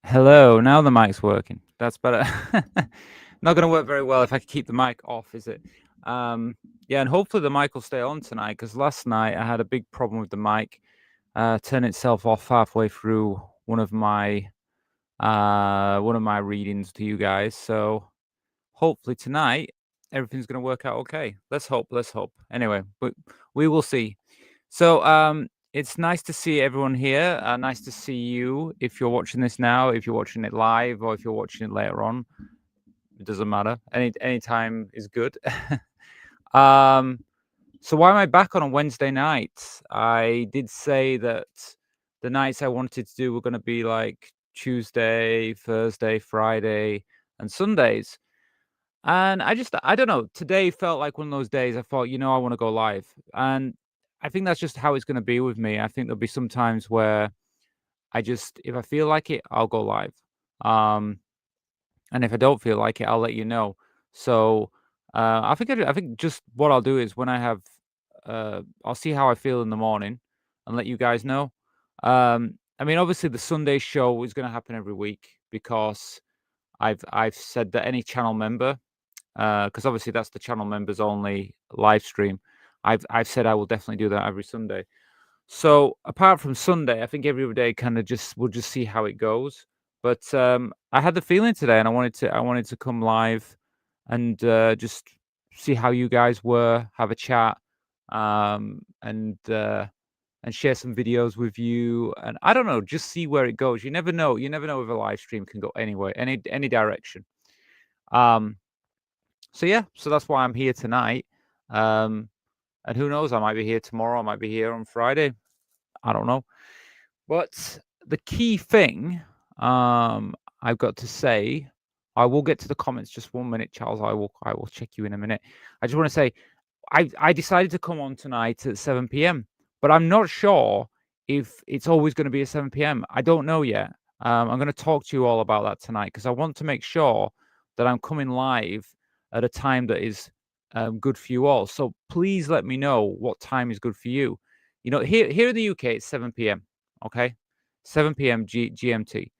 Hello, now the mic's working. That's better. Not gonna work very well if I keep the mic off, is it? Yeah, and hopefully the mic will stay on tonight because last night I had a big problem with the mic. Turn itself off halfway through one of my readings to you guys. So hopefully tonight everything's gonna work out okay. Let's hope. Let's hope. Anyway, but we will see. So it's nice to see everyone here. Nice to see you. If you're watching this now, if you're watching it live, or if you're watching it later on, it doesn't matter. Any time is good. So why am I back on a Wednesday night? I did say that the nights I wanted to do were going to be like Tuesday, Thursday, Friday, and Sundays. And I don't know. Today felt like one of those days I thought, I want to go live. And I think that's just how it's going to be with me. I think there'll be some times where if I feel like it, I'll go live. And if I don't feel like it, I'll let you know. So I think just what I'll do is when I have, I'll see how I feel in the morning and let you guys know. I mean, obviously the Sunday show is going to happen every week because I've said that any channel member, because obviously that's the channel members only live stream. I've said I will definitely do that every Sunday. So apart from Sunday, I think every day kind of we'll just see how it goes. But I had the feeling today, and I wanted to come live and just see how you guys were, have a chat, and share some videos with you. And I don't know, just see where it goes. You never know. You never know if a live stream can go anywhere, any direction. So yeah, so that's why I'm here tonight. And who knows, I might be here tomorrow, I might be here on Friday. I don't know. But the key thing I've got to say, I will get to the comments just 1 minute, Charles. I will check you in a minute. I just want to say I decided to come on tonight at 7 p.m. but I'm not sure if it's always going to be at 7 p.m. I don't know yet. I'm going to talk to you all about that tonight because I want to make sure that I'm coming live at a time that is good for you all. So please let me know what time is good for you. Here in the UK, it's 7 p.m. Okay, 7 p.m. GMT.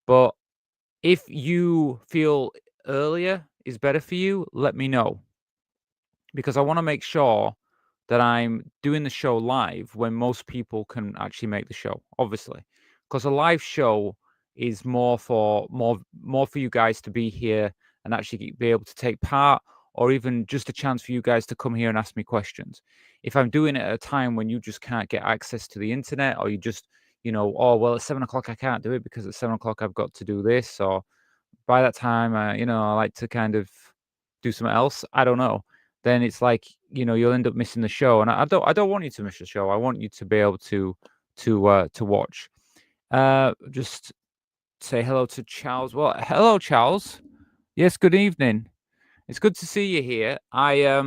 But if you feel earlier is better for you, let me know because I want to make sure that I'm doing the show live when most people can actually make the show, obviously, because a live show is more for you guys to be here and actually be able to take part, or even just a chance for you guys to come here and ask me questions. If I'm doing it at a time when you just can't get access to the internet, or you just, oh, well, at 7 o'clock I can't do it because at 7 o'clock I've got to do this, or by that time, I like to kind of do something else. I don't know. Then it's like, you'll end up missing the show, and I don't want you to miss the show. I want you to be able to watch. Just say hello to Charles. Well, hello, Charles. Yes, good evening. It's good to see you here. Yeah,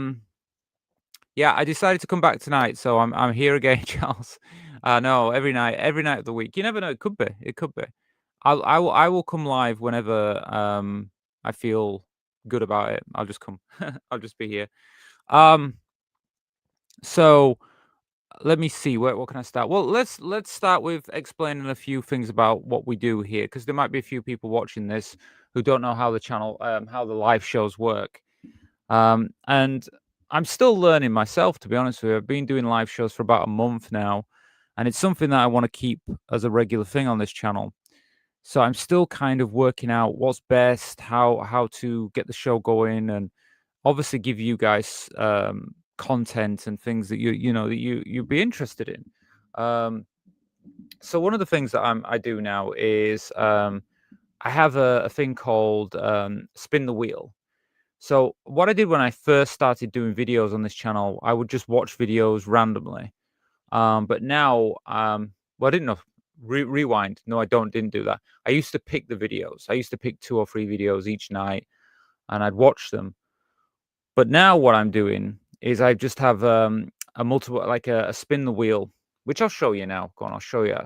I decided to come back tonight, so I'm here again, Charles. No, every night of the week. You never know. It could be. It could be. I will come live whenever I feel good about it. I'll just come. I'll just be here. Um, so let me see. What can I start? Well, let's start with explaining a few things about what we do here, because there might be a few people watching this who don't know how the channel, how the live shows work. And I'm still learning myself, to be honest with you. I've been doing live shows for about a month now, and it's something that I want to keep as a regular thing on this channel. So I'm still kind of working out what's best, how to get the show going, and obviously give you guys content and things that you know that you'd be interested in. Um, so one of the things that I do now is I have a thing called spin the wheel. So what I did when I first started doing videos on this channel, I would just watch videos randomly. But now, well, I didn't know. Rewind. No, I didn't do that. I used to pick the videos. I used to pick 2 or 3 videos each night, and I'd watch them. But now what I'm doing is I just have a multiple, like a spin the wheel, which I'll show you now. Go on, I'll show you.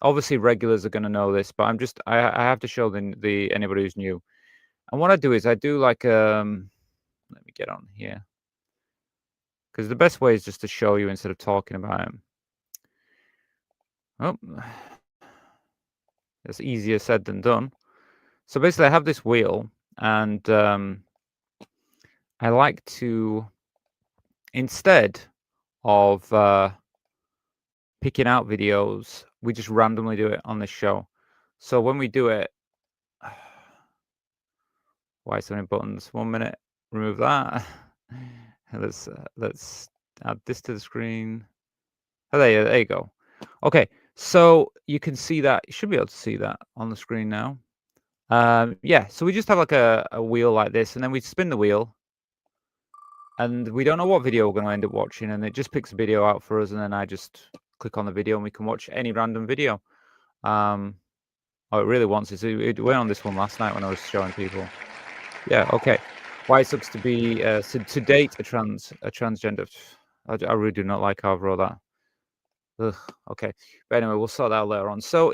Obviously, regulars are going to know this, but I have to show the anybody who's new. And what I do is I do like let me get on here, because the best way is just to show you instead of talking about it. Oh, it's easier said than done. So basically, I have this wheel, and I like to, instead of picking out videos, we just randomly do it on this show. So when we do it, why so many buttons? 1 minute, remove that. Let's add this to the screen. Oh, there you go. Okay, so you can see that. You should be able to see that on the screen now. Yeah, so we just have like a wheel like this, and then we spin the wheel, and we don't know what video we're going to end up watching, and it just picks a video out for us, and then I just click on the video, and we can watch any random video. Oh, it really wants it. It went on this one last night when I was showing people. Yeah, okay. Why it sucks to be to date a transgender. I really do not like how I've wrote that. Ugh, okay, but anyway, we'll sort that out later on. So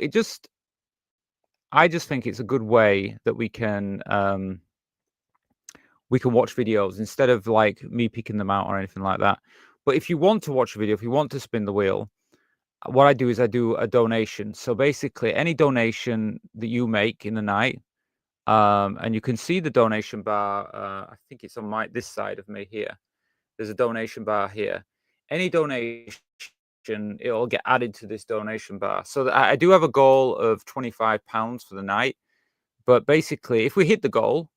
I just think it's a good way that we can watch videos instead of like me picking them out or anything like that. But if you want to watch a video, if you want to spin the wheel, what I do is I do a donation. So basically, any donation that you make in the night, and you can see the donation bar. I think it's on this side of me here. There's a donation bar here. Any donation, it'll get added to this donation bar. So I do have a goal of £25 for the night. But basically, if we hit the goal,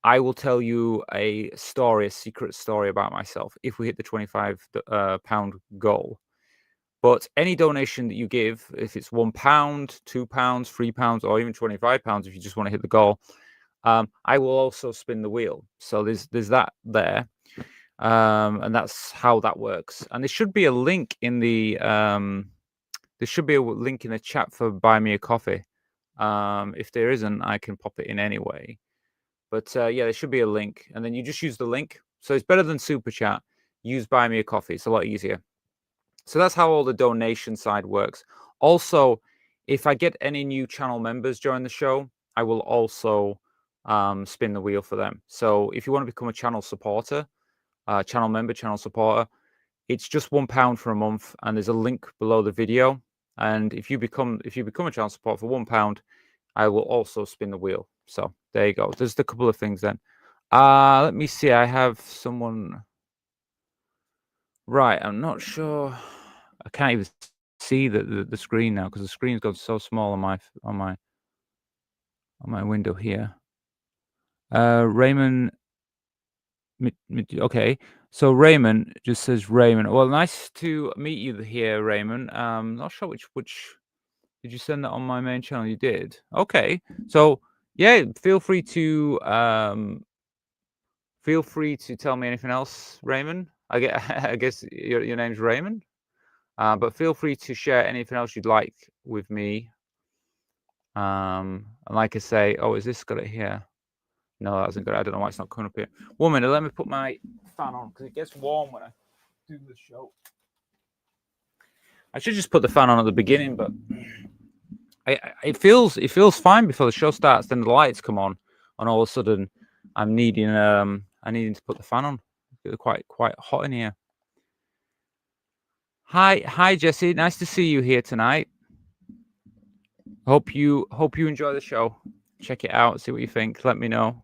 I will tell you a story, a secret story about myself if we hit the £25 goal. But any donation that you give, if it's £1, £2, £3, or even £25, if you just want to hit the goal, I will also spin the wheel. So there's that there, and that's how that works. And there should be a link in the chat for buy me a coffee. If there isn't, I can pop it in anyway. But yeah, there should be a link, and then you just use the link. So it's better than super chat. Use buy me a coffee. It's a lot easier. So that's how all the donation side works. Also, if I get any new channel members during the show, I will also spin the wheel for them. So if you want to become a channel supporter, channel member, channel supporter, it's just £1 for a month, and there's a link below the video. And if you become a channel supporter for £1, I will also spin the wheel. So there you go. There's a couple of things then. Let me see. I have someone. Right, I'm not sure. I can't even see the screen now because the screen's gone so small on my window here. Raymond. Okay, so Raymond just says Raymond. Well, nice to meet you here, Raymond. Not sure which did you send that on my main channel? You did. Okay, so yeah, feel free to tell me anything else, Raymond. I guess your name's Raymond. But feel free to share anything else you'd like with me. And like I say, oh, is this got it here? No, that isn't good. I don't know why it's not coming up here. 1 minute, let me put my fan on because it gets warm when I do the show. I should just put the fan on at the beginning, but it feels fine before the show starts. Then the lights come on, and all of a sudden, I'm needing to put the fan on. It's quite hot in here. Hi, Jesse. Nice to see you here tonight. Hope you enjoy the show. Check it out. See what you think. Let me know.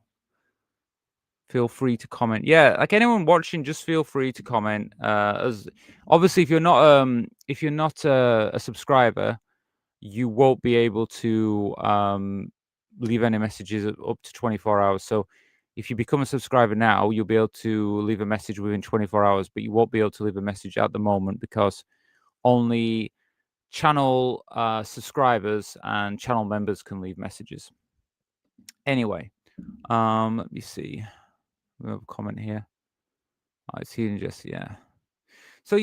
Feel free to comment. Yeah, like anyone watching, just feel free to comment. As obviously, if you're not a subscriber, you won't be able to leave any messages up to 24 hours. So if you become a subscriber now, you'll be able to leave a message within 24 hours, but you won't be able to leave a message at the moment because only channel subscribers and channel members can leave messages. Anyway, let me see. We have a comment here. It's here just yeah. So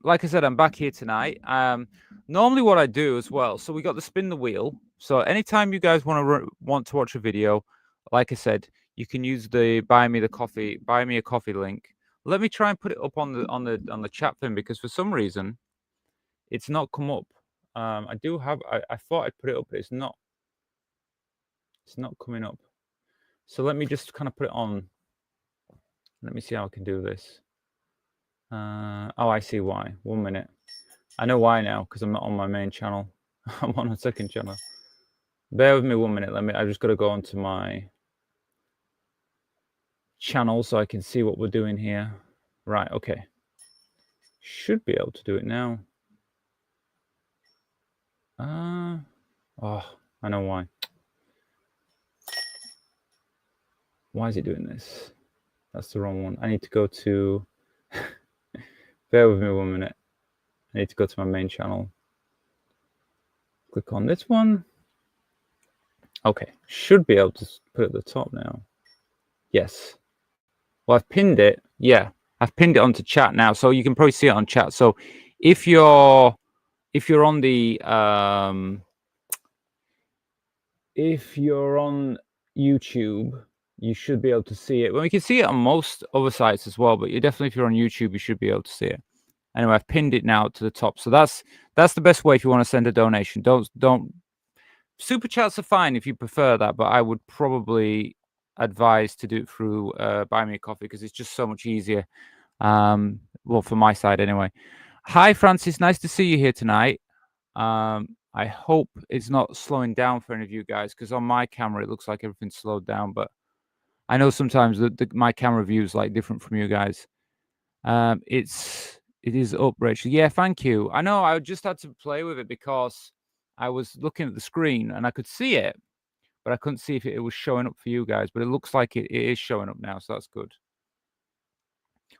like I said, I'm back here tonight. Normally what I do as well. So we got the spin the wheel. So anytime you guys want to watch a video, like I said, you can use the buy me a coffee link. Let me try and put it up on the chat thing because for some reason it's not come up. I thought I'd put it up, but it's not coming up. So let me just kind of put it on. Let me see how I can do this. Oh, I see why. 1 minute. I know why now because I'm not on my main channel. I'm on a second channel. Bear with me 1 minute. I just got to go onto my channel so I can see what we're doing here. Right. Okay. Should be able to do it now. Oh, I know why. Why is it doing this? That's the wrong one. I need to go to. Bear with me 1 minute. I need to go to my main channel. Click on this one. Okay, should be able to put it at the top now. Yes. Well, I've pinned it. Yeah, I've pinned it onto chat now, so you can probably see it on chat. So if you're on the if you're on YouTube, you should be able to see it. Well, you can see it on most other sites as well, but if you're on YouTube, you should be able to see it. Anyway, I've pinned it now to the top. So that's the best way if you want to send a donation. Don't super chats are fine if you prefer that, but I would probably advise to do it through Buy Me a Coffee because it's just so much easier. Well, from my side anyway. Hi, Francis. Nice to see you here tonight. I hope it's not slowing down for any of you guys because on my camera it looks like everything's slowed down, but I know sometimes my camera view is like different from you guys. It is up, Rachel. Yeah, thank you. I know I just had to play with it because I was looking at the screen and I could see it, but I couldn't see if it was showing up for you guys. But it looks like it is showing up now, so that's good.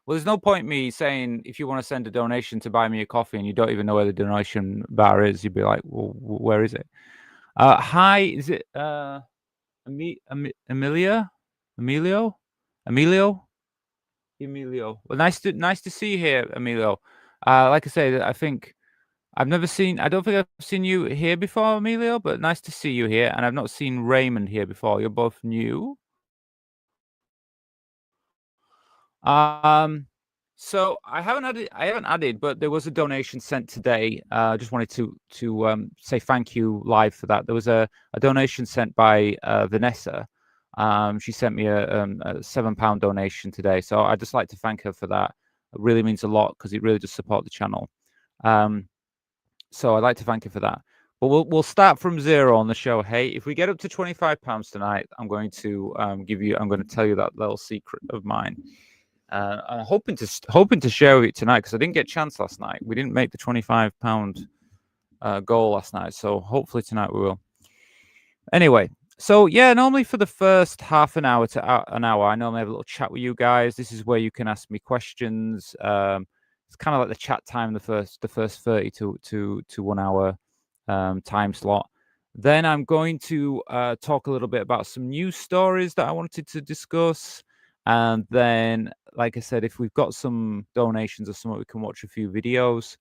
Well, there's no point me saying if you want to send a donation to buy me a coffee and you don't even know where the donation bar is, you'd be like, well, where is it? Hi, is it Emilio? Well, nice to see you here, Emilio. Like I say, I don't think I've seen you here before, Emilio, but nice to see you here. And I've not seen Raymond here before. You're both new. So I haven't added, but there was a donation sent today. I just wanted to say thank you live for that. There was a donation sent by Vanessa. She sent me a £7 donation today, so I'd just like to thank her for that. It really means a lot because it really does support the channel. So I'd like to thank her for that. But we'll start from zero on the show. Hey, if we get up to £25 tonight, I'm going to tell you that little secret of mine. I'm hoping to share with you tonight because I didn't get a chance last night. We didn't make the £25 goal last night, so hopefully tonight we will. Anyway, so yeah, normally for the first half an hour to an hour, I normally have a little chat with you guys. This is where you can ask me questions. It's kind of like the chat time, the first 30 to 1 hour time slot. Then I'm going to talk a little bit about some news stories that I wanted to discuss. And then, like I said, if we've got some donations or something, we can watch a few videos.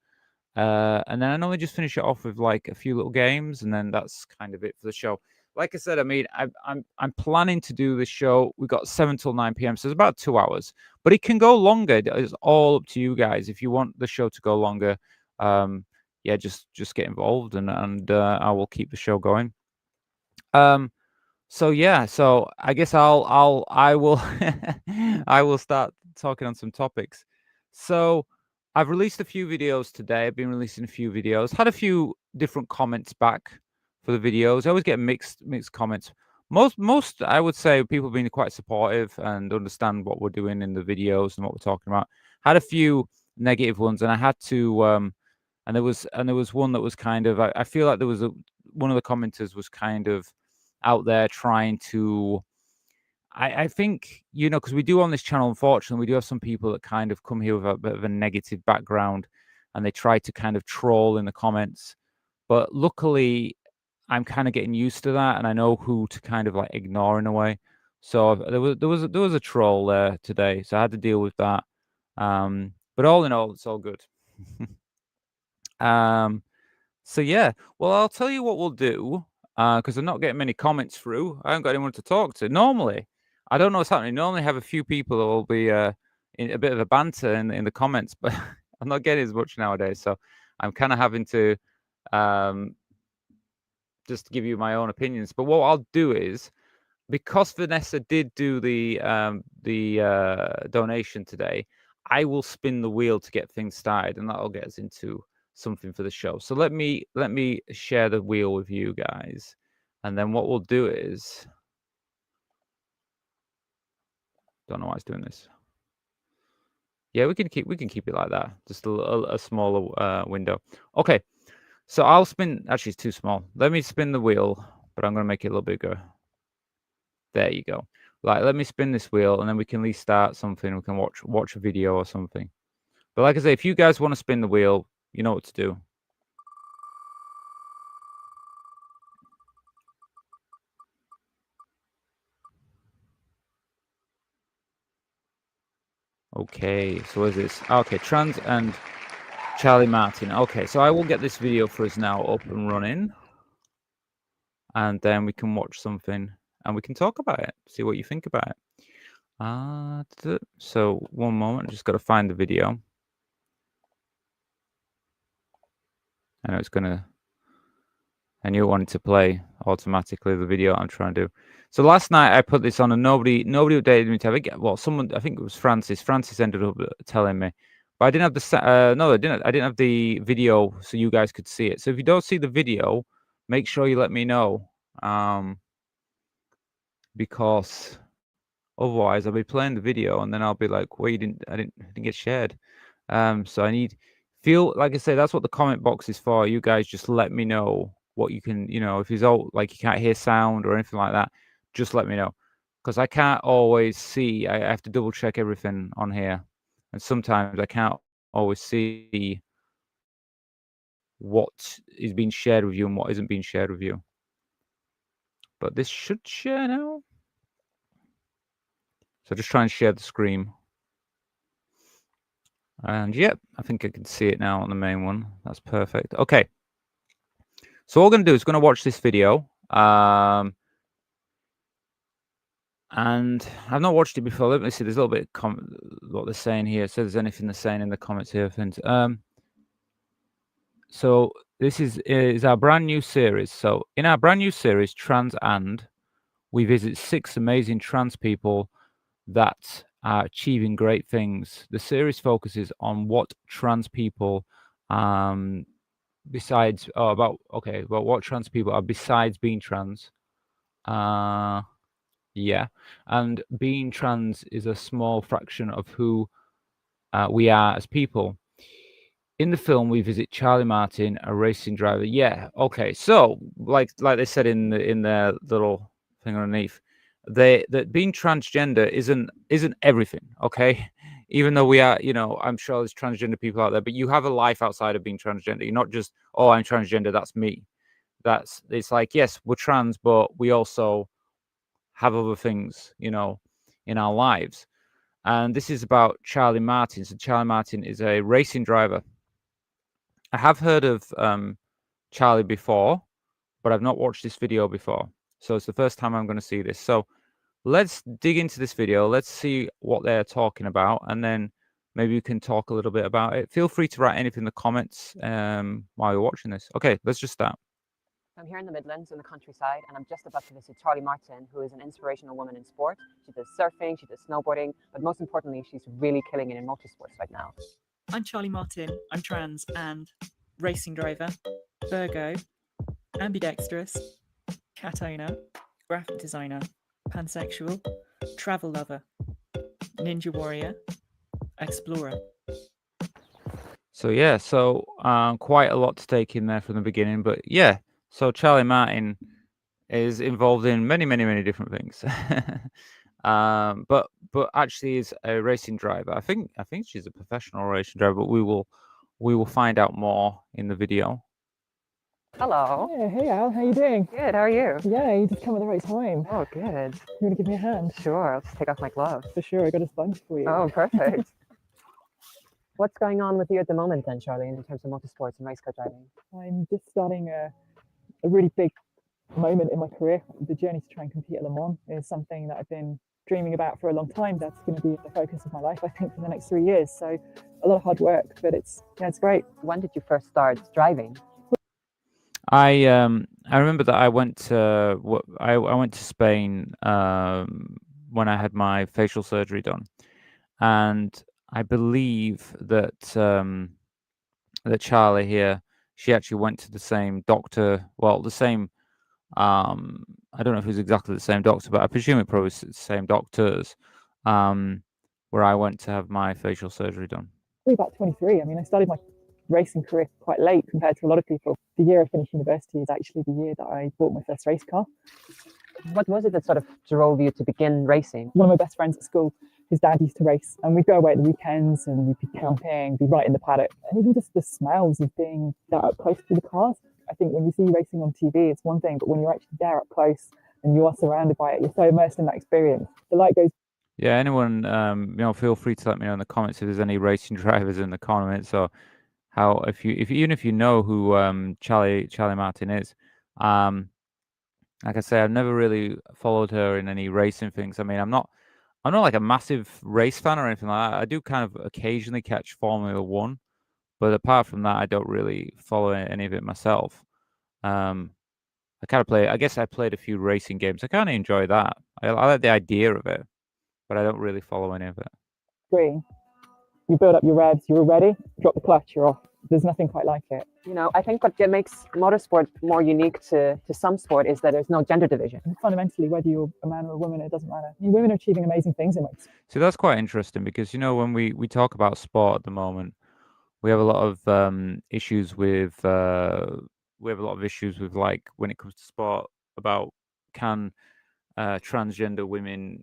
And then I normally just finish it off with like a few little games, and then that's kind of it for the show. like I said, I mean, I'm planning to do the show. We got 7 till 9 p.m., so it's about 2 hours, but it can go longer. It's all up to you guys. If you want the show to go longer, yeah, just get involved, and I will keep the show going. So yeah, so I guess I will I will start talking on some topics. So I've released a few videos today. I've been releasing a few videos. Had a few different comments back for the videos. I always get mixed comments. Most I would say people have been quite supportive and understand what we're doing in the videos and what we're talking about. Had a few negative ones, and I had to and there was one that was kind of I feel like there was one of the commenters was kind of out there trying to I think, because we do on this channel, unfortunately, we do have some people that kind of come here with a bit of a negative background and they try to kind of troll in the comments. But luckily, I'm kind of getting used to that and I know who to kind of like ignore in a way. So there was a troll there today, so I had to deal with that. But all in all, it's all good. um, so yeah, well, I'll tell you what we'll do, because I'm not getting many comments through. I haven't got anyone to talk to. Normally, I don't know what's happening. Normally, I have a few people that will be in a bit of a banter in the comments, but I'm not getting as much nowadays. So I'm kind of having to um, just give you my own opinions. But what I'll do is, because Vanessa did do the donation today, I will spin the wheel to get things started, and that'll get us into something for the show. So let me share the wheel with you guys, and then what we'll do is, don't know why it's doing this. Yeah, we can keep it like that, just a smaller window. Okay, so I'll spin. Actually, it's too small. Let me spin the wheel, but I'm gonna make it a little bigger. There you go. Like, let me spin this wheel, and then we can at least start something. We can watch a video or something. But like I say, if you guys want to spin the wheel, you know what to do. Okay, so what is this? Okay, Trans and Charlie Martin. Okay, so I will get this video for us now up and running. And then we can watch something and we can talk about it, see what you think about it. So one moment, I just got to find the video. I know it's gonna. I knew it wanted to play automatically the video I'm trying to do. So last night I put this on and nobody updated me to have it. Well, someone, I think it was Francis. Francis ended up telling me, but I didn't have the no, I didn't have the video so you guys could see it. So if you don't see the video, make sure you let me know, because otherwise I'll be playing the video and then I'll be like, well, I didn't get shared. So like I say, that's what the comment box is for. You guys just let me know what you can, if it's all like you can't hear sound or anything like that, just let me know. Because I can't always see. I have to double check everything on here. And sometimes I can't always see what is being shared with you and what isn't being shared with you. But this should share now. So just try and share the screen. And yep, I think I can see it now on the main one. That's perfect. Okay. So what we're going to do is going to watch this video. And I've not watched it before. Let me see. There's a little bit of what they're saying here. So there's anything they're saying in the comments here. So this is our brand new series. So in our brand new series, Trans and, we visit 6 amazing trans people that are achieving great things. The series focuses on what trans people, what trans people are besides being trans. Yeah, and being trans is a small fraction of who we are as people. In the film, we visit Charlie Martin, a racing driver. Yeah, okay. So, like they said in their little thing underneath, that being transgender isn't everything. Okay, even though we are, I'm sure there's transgender people out there, but you have a life outside of being transgender. You're not just, oh, I'm transgender, that's me. It's like, yes, we're trans, but we also have other things, in our lives. And this is about Charlie Martin. So Charlie Martin is a racing driver. I have heard of Charlie before, but I've not watched this video before. So it's the first time I'm going to see this. So let's dig into this video. Let's see what they're talking about, and then maybe you can talk a little bit about it. Feel free to write anything in the comments while you're watching this. Okay, let's just start. I'm here in the Midlands in the countryside, and I'm just about to visit Charlie Martin, who is an inspirational woman in sport. She does surfing, she does snowboarding, but most importantly, she's really killing it in motorsports right now. I'm Charlie Martin. I'm trans and racing driver, Virgo, ambidextrous, cat owner, graphic designer, pansexual, travel lover, ninja warrior, explorer. So yeah, so quite a lot to take in there from the beginning, but yeah. So Charlie Martin is involved in many different things, but actually is a racing driver. I think she's a professional racing driver, but we will find out more in the video. Hello. Yeah, hey Al, how you doing? Good, how are you? Yeah, you just come at the right time. Oh, good. You want to give me a hand? Sure, I'll just take off my gloves. For sure, I got a sponge for you. Oh, perfect. What's going on with you at the moment then, Charlie, in terms of motorsports and race car driving? I'm just starting a really big moment in my career. The journey to try and compete at Le Mans is something that I've been dreaming about for a long time. That's going to be the focus of my life, I think, for the next 3 years. So a lot of hard work, but it's great. When did you first start driving? I remember that I went to Spain when I had my facial surgery done, and I believe that that Charlie here, she actually went to the same doctor. Well, the same. I don't know if it was exactly the same doctor, but I presume it probably was the same doctors. Where I went to have my facial surgery done. Probably about 23. I mean, I started my racing career quite late compared to a lot of people. The year I finished university is actually the year that I bought my first race car. What was it that sort of drove you to begin racing? One of my best friends at school, his dad used to race, and we'd go away at the weekends and we'd be camping, be right in the paddock. And even just the smells of being that up close to the cars. I think when you see racing on TV, it's one thing, but when you're actually there up close and you are surrounded by it, you're so immersed in that experience. The light goes. Yeah, anyone, feel free to let me know in the comments if there's any racing drivers in the comments, or how even if you know who Charlie Martin is. Like I say, I've never really followed her in any racing things. I mean, I'm not like a massive race fan or anything like that. I do kind of occasionally catch Formula One, but apart from that, I don't really follow any of it myself. I kind of play. I guess I played a few racing games. I kind of enjoy that. I like the idea of it, but I don't really follow any of it. Green. You build up your revs, you're ready, drop the clutch, you're off. There's nothing quite like it. You know, I think what makes motorsport more unique to some sport is that there's no gender division. And fundamentally, whether you're a man or a woman, it doesn't matter. I mean, women are achieving amazing things in motorsport. So that's quite interesting because, when we talk about sport at the moment, we have a lot of issues with like when it comes to sport about can transgender women,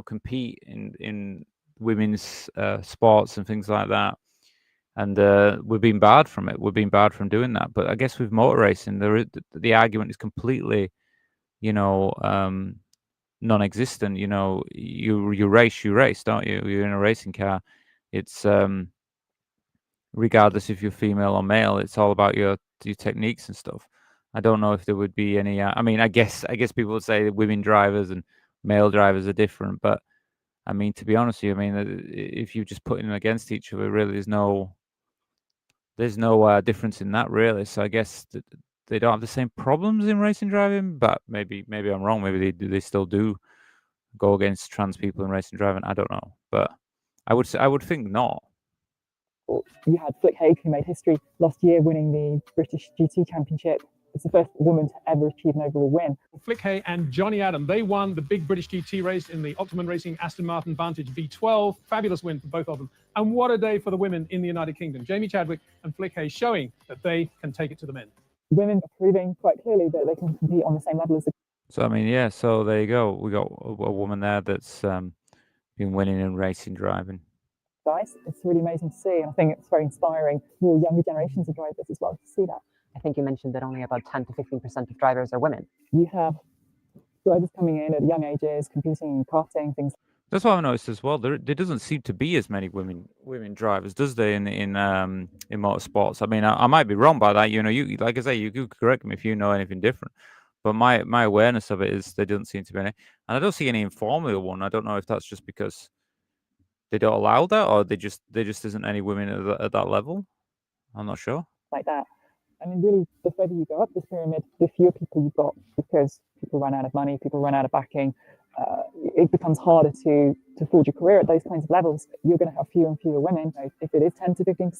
compete in women's sports and things like that. And we've been barred from it. We've been barred from doing that. But I guess with motor racing, the argument is completely, non-existent. You race, don't you? You're in a racing car. It's regardless if you're female or male, it's all about your techniques and stuff. I don't know if there would be any. I mean, I guess people would say that women drivers and male drivers are different, but I mean, to be honest with you, I mean, if you're just putting them against each other, really, there's no difference in that, really. So I guess that they don't have the same problems in racing driving, but maybe I'm wrong. Maybe they still do go against trans people in racing driving. I don't know, but I would think not. You had Flick Haig, who made history last year, winning the British GT Championship. It's the first woman to ever achieve an overall win. Flick Hay and Johnny Adam, they won the big British GT race in the Optimum Racing Aston Martin Vantage V12. Fabulous win for both of them. And what a day for the women in the United Kingdom. Jamie Chadwick and Flick Hay showing that they can take it to the men. Women are proving quite clearly that they can compete on the same level as the. So, I mean, yeah, so there you go. We got a woman there that's been winning in racing driving. Guys, it's really amazing to see, and I think it's very inspiring for younger generations of drivers as well to see that. I think you mentioned that only about 10 to 15% of drivers are women. You have drivers coming in at young ages, competing in karting, things. That's what I've noticed as well. There doesn't seem to be as many women drivers, does there, in motorsports? I mean, I might be wrong by that. You like I say, you could correct me if you know anything different. But my awareness of it is there doesn't seem to be any, and I don't see any in Formula One. I don't know if that's just because they don't allow that, or there just isn't any women at that level. I'm not sure. Like that. I mean, really, the further you go up this pyramid, the fewer people you've got, because people run out of money, people run out of backing. It becomes harder to forge a career at those kinds of levels. You're going to have fewer and fewer women. If it is 10 to 15%,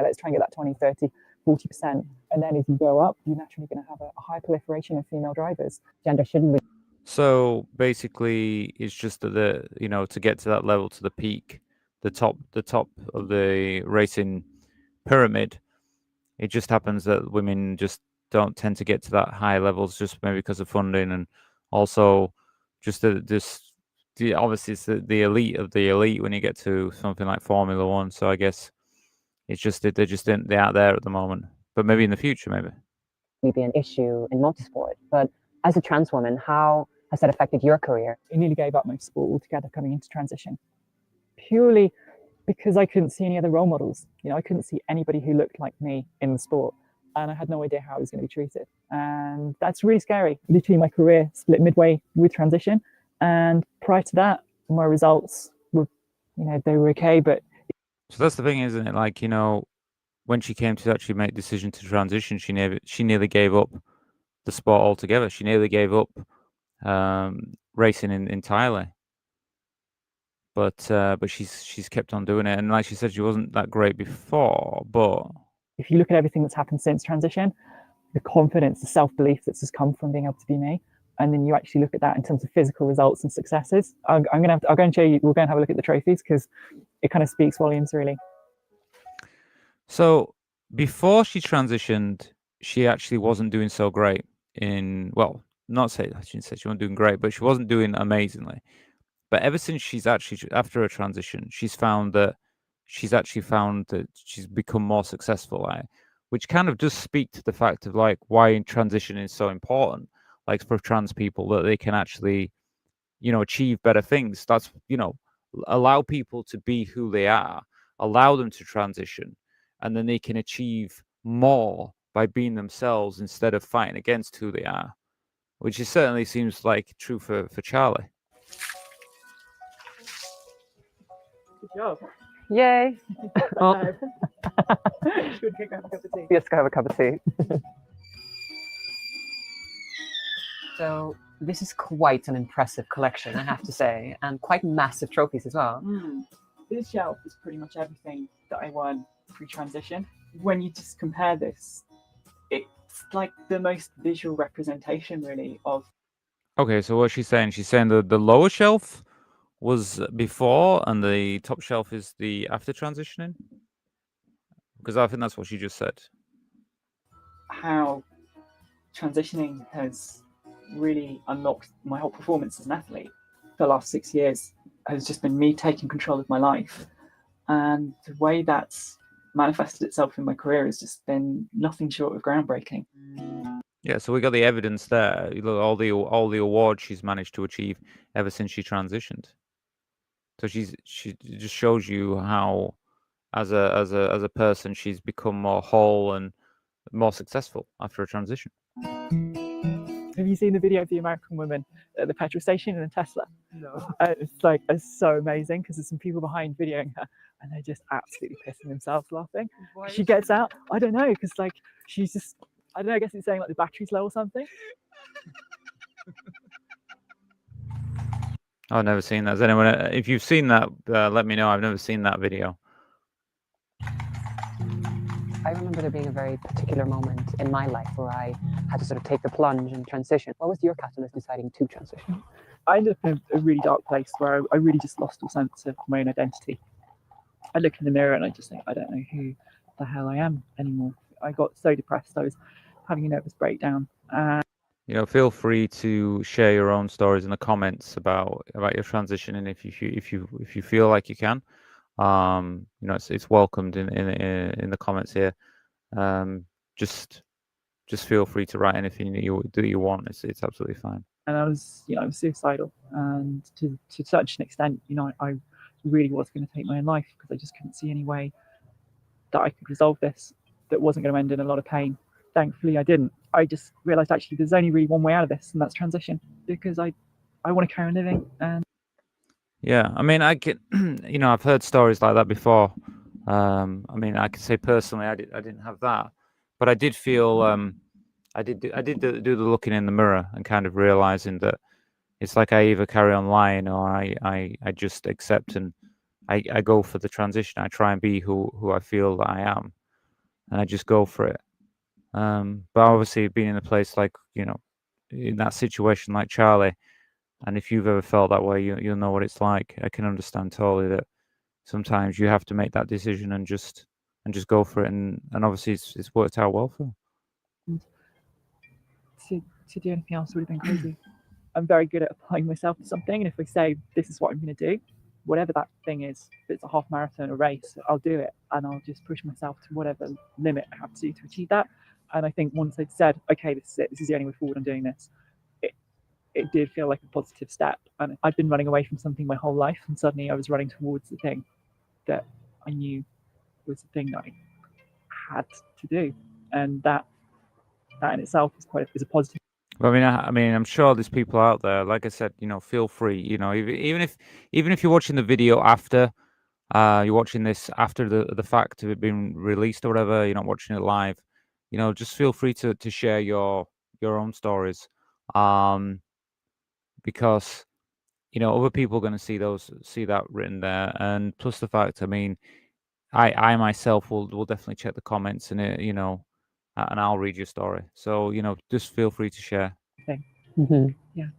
let's try and get that 20, 30, 40%. And then as you go up, you're naturally going to have a high proliferation of female drivers. Gender shouldn't be. So basically, it's just that to get to that level, to the peak, the top of the racing pyramid, it just happens that women just don't tend to get to that high levels, just maybe because of funding, and also just obviously it's the elite of the elite when you get to something like Formula One. So I guess it's just that they aren't there at the moment, but maybe in the future, maybe. Be an issue in multisport. But as a trans woman, how has that affected your career? I nearly gave up motorsport altogether coming into transition, purely because I couldn't see any other role models. I couldn't see anybody who looked like me in the sport, and I had no idea how I was going to be treated. And that's really scary. Literally, my career split midway with transition, and prior to that, my results were, they were okay. But so that's the thing, isn't it? Like, when she came to actually make the decision to transition, she nearly gave up the sport altogether. She nearly gave up racing entirely. But she's kept on doing it, and like she said, she wasn't that great before. But if you look at everything that's happened since transition, the confidence, the self-belief that's just come from being able to be me, and then you actually look at that in terms of physical results and successes. I'll go and show you. We're going to have a look at the trophies because it kind of speaks volumes, really. So before she transitioned, she actually wasn't doing so great not say I shouldn't say she wasn't doing great, but she wasn't doing amazingly. But ever since after her transition, she's found that she's become more successful at it, which kind of does speak to the fact of like why transition is so important, like for trans people, that they can actually, achieve better things. That's, allow people to be who they are, allow them to transition, and then they can achieve more by being themselves instead of fighting against who they are, which certainly seems like true for Charlie. Good job. Yay! Should we go have a cup of tea? Let's go have a cup of tea. So this is quite an impressive collection, I have to say, and quite massive trophies as well. This shelf is pretty much everything that I won pre-transition. When you just compare this, it's like the most visual representation, really, of. Okay, so what she's saying the lower shelf was before and the top shelf is the after transitioning? Because I think that's what she just said. How transitioning has really unlocked my whole performance as an athlete. The last 6 years has just been me taking control of my life. And the way that's manifested itself in my career has just been nothing short of groundbreaking. Yeah, so we got the evidence there. You look, all the awards she's managed to achieve ever since she transitioned. So she just shows you how, as a person, she's become more whole and more successful after a transition. Have you seen the video of the American woman at the petrol station in a Tesla? No. It's so amazing because there's some people behind videoing her and they're just absolutely pissing themselves laughing. She gets out. I don't know, because she's just, I don't know, I guess it's saying like the battery's low or something. I've never seen that. Has anyone? If you've seen that, let me know. I've never seen that video. I remember there being a very particular moment in my life where I had to sort of take the plunge and transition. What was your catalyst deciding to transition? I ended up in a really dark place where I really just lost all sense of my own identity. I look in the mirror and I just think, I don't know who the hell I am anymore. I got so depressed. I was having a nervous breakdown. Feel free to share your own stories in the comments about your transition, and if you feel like you can, it's welcomed in the comments here. Just feel free to write anything that you want. It's absolutely fine. And I was suicidal, and to such an extent, I really was going to take my own life because I just couldn't see any way that I could resolve this that wasn't going to end in a lot of pain. thankfully I didn't. I just realized actually there's only really one way out of this, and that's transition, because I want to carry on living. And yeah, I mean, I can, you know, I've heard stories like that before. I mean, I can say personally, I didn't have that, but I did feel, I did do the looking in the mirror and kind of realizing that it's like I either carry on lying or I just accept and I go for the transition. I try and be who I feel that I am, and I just go for it. But obviously, being in a place like, you know, in that situation like Charlie, and if you've ever felt that way, you'll know what it's like. I can understand totally that sometimes you have to make that decision and just go for it, and obviously it's worked out well for you. to do anything else would have been crazy. I'm very good at applying myself to something, and if I say this is what I'm going to do, whatever that thing is, if it's a half marathon, a race, I'll do it, and I'll just push myself to whatever limit I have to achieve that. And I think once I'd said, okay, this is it, this is the only way forward, I'm doing this, it did feel like a positive step. And I'd been running away from something my whole life, and suddenly I was running towards the thing that I knew was the thing that I had to do, and that in itself is a positive. Well, I mean, I'm sure there's people out there. Like I said, you know, feel free. You know, even if you're watching the video after, you're watching this after the fact of it being released or whatever, you're not watching it live. You know, just feel free to share your own stories, because you know other people are going to see that written there, and plus the fact, I mean, I myself will definitely check the comments and you know, and I'll read your story. So you know, just feel free to share. Thing. Mhm. Yeah.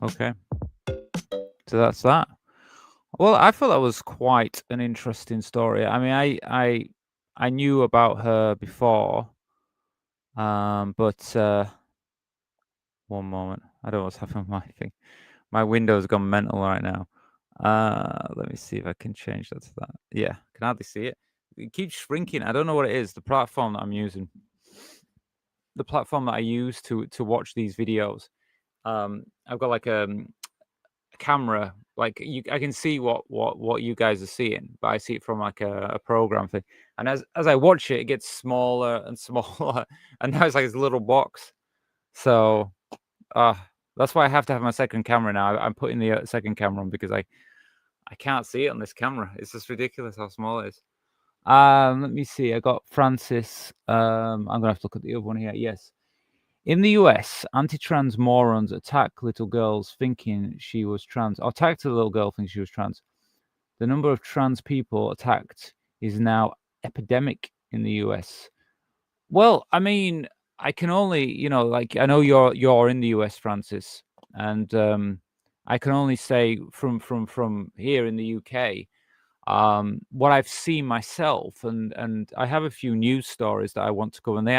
Okay. So that's that. Well, I thought that was quite an interesting story. I mean, I knew about her before, but one moment. I don't know what's happening with my thing. My window's gone mental right now. Let me see if I can change that to that. Yeah, can hardly see it. It keeps shrinking. I don't know what it is. The platform that I'm using, the platform that I use to watch these videos. I've got like a camera, like I can see what you guys are seeing, but I see it from like a program thing. And as I watch it, it gets smaller and smaller, and now it's like this little box. So, that's why I have to have my second camera now. I'm putting the second camera on because I can't see it on this camera. It's just ridiculous how small it is. Let me see. I got Francis. I'm gonna have to look at the other one here. Yes. In the US, anti-trans morons attack little girls thinking she was trans. Or attacked a little girl thinking she was trans. The number of trans people attacked is now epidemic in the US. Well, I mean, I can only, you know, like I know you're in the US, Francis, and I can only say from here in the UK, what I've seen myself, and I have a few news stories that I want to cover, and they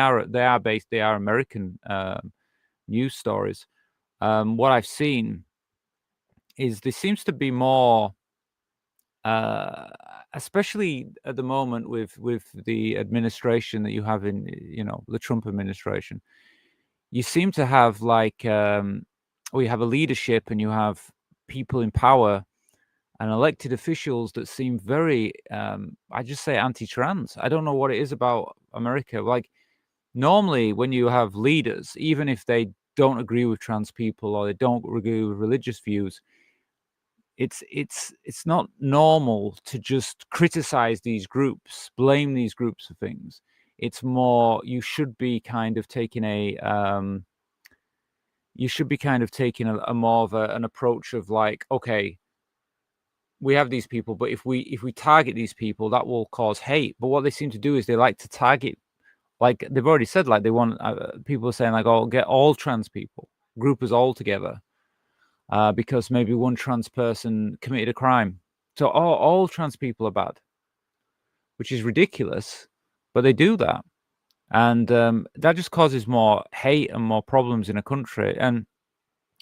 are American news stories. What I've seen is there seems to be more, especially at the moment with the administration that you have in, you know, the Trump administration. You seem to have like, well, you have a leadership and you have people in power and elected officials that seem very, I just say anti-trans. I don't know what it is about America. Like normally when you have leaders, even if they don't agree with trans people or they don't agree with religious views, it's not normal to just criticize these groups, blame these groups for things. It's more you should be kind of taking a a more of an approach of like, okay, we have these people, but if we target these people, that will cause hate. But what they seem to do is they like to target, like they've already said, like they want people are saying like, oh, get all trans people, group us all together, because maybe one trans person committed a crime. So all trans people are bad, which is ridiculous, but they do that, and that just causes more hate and more problems in a country. And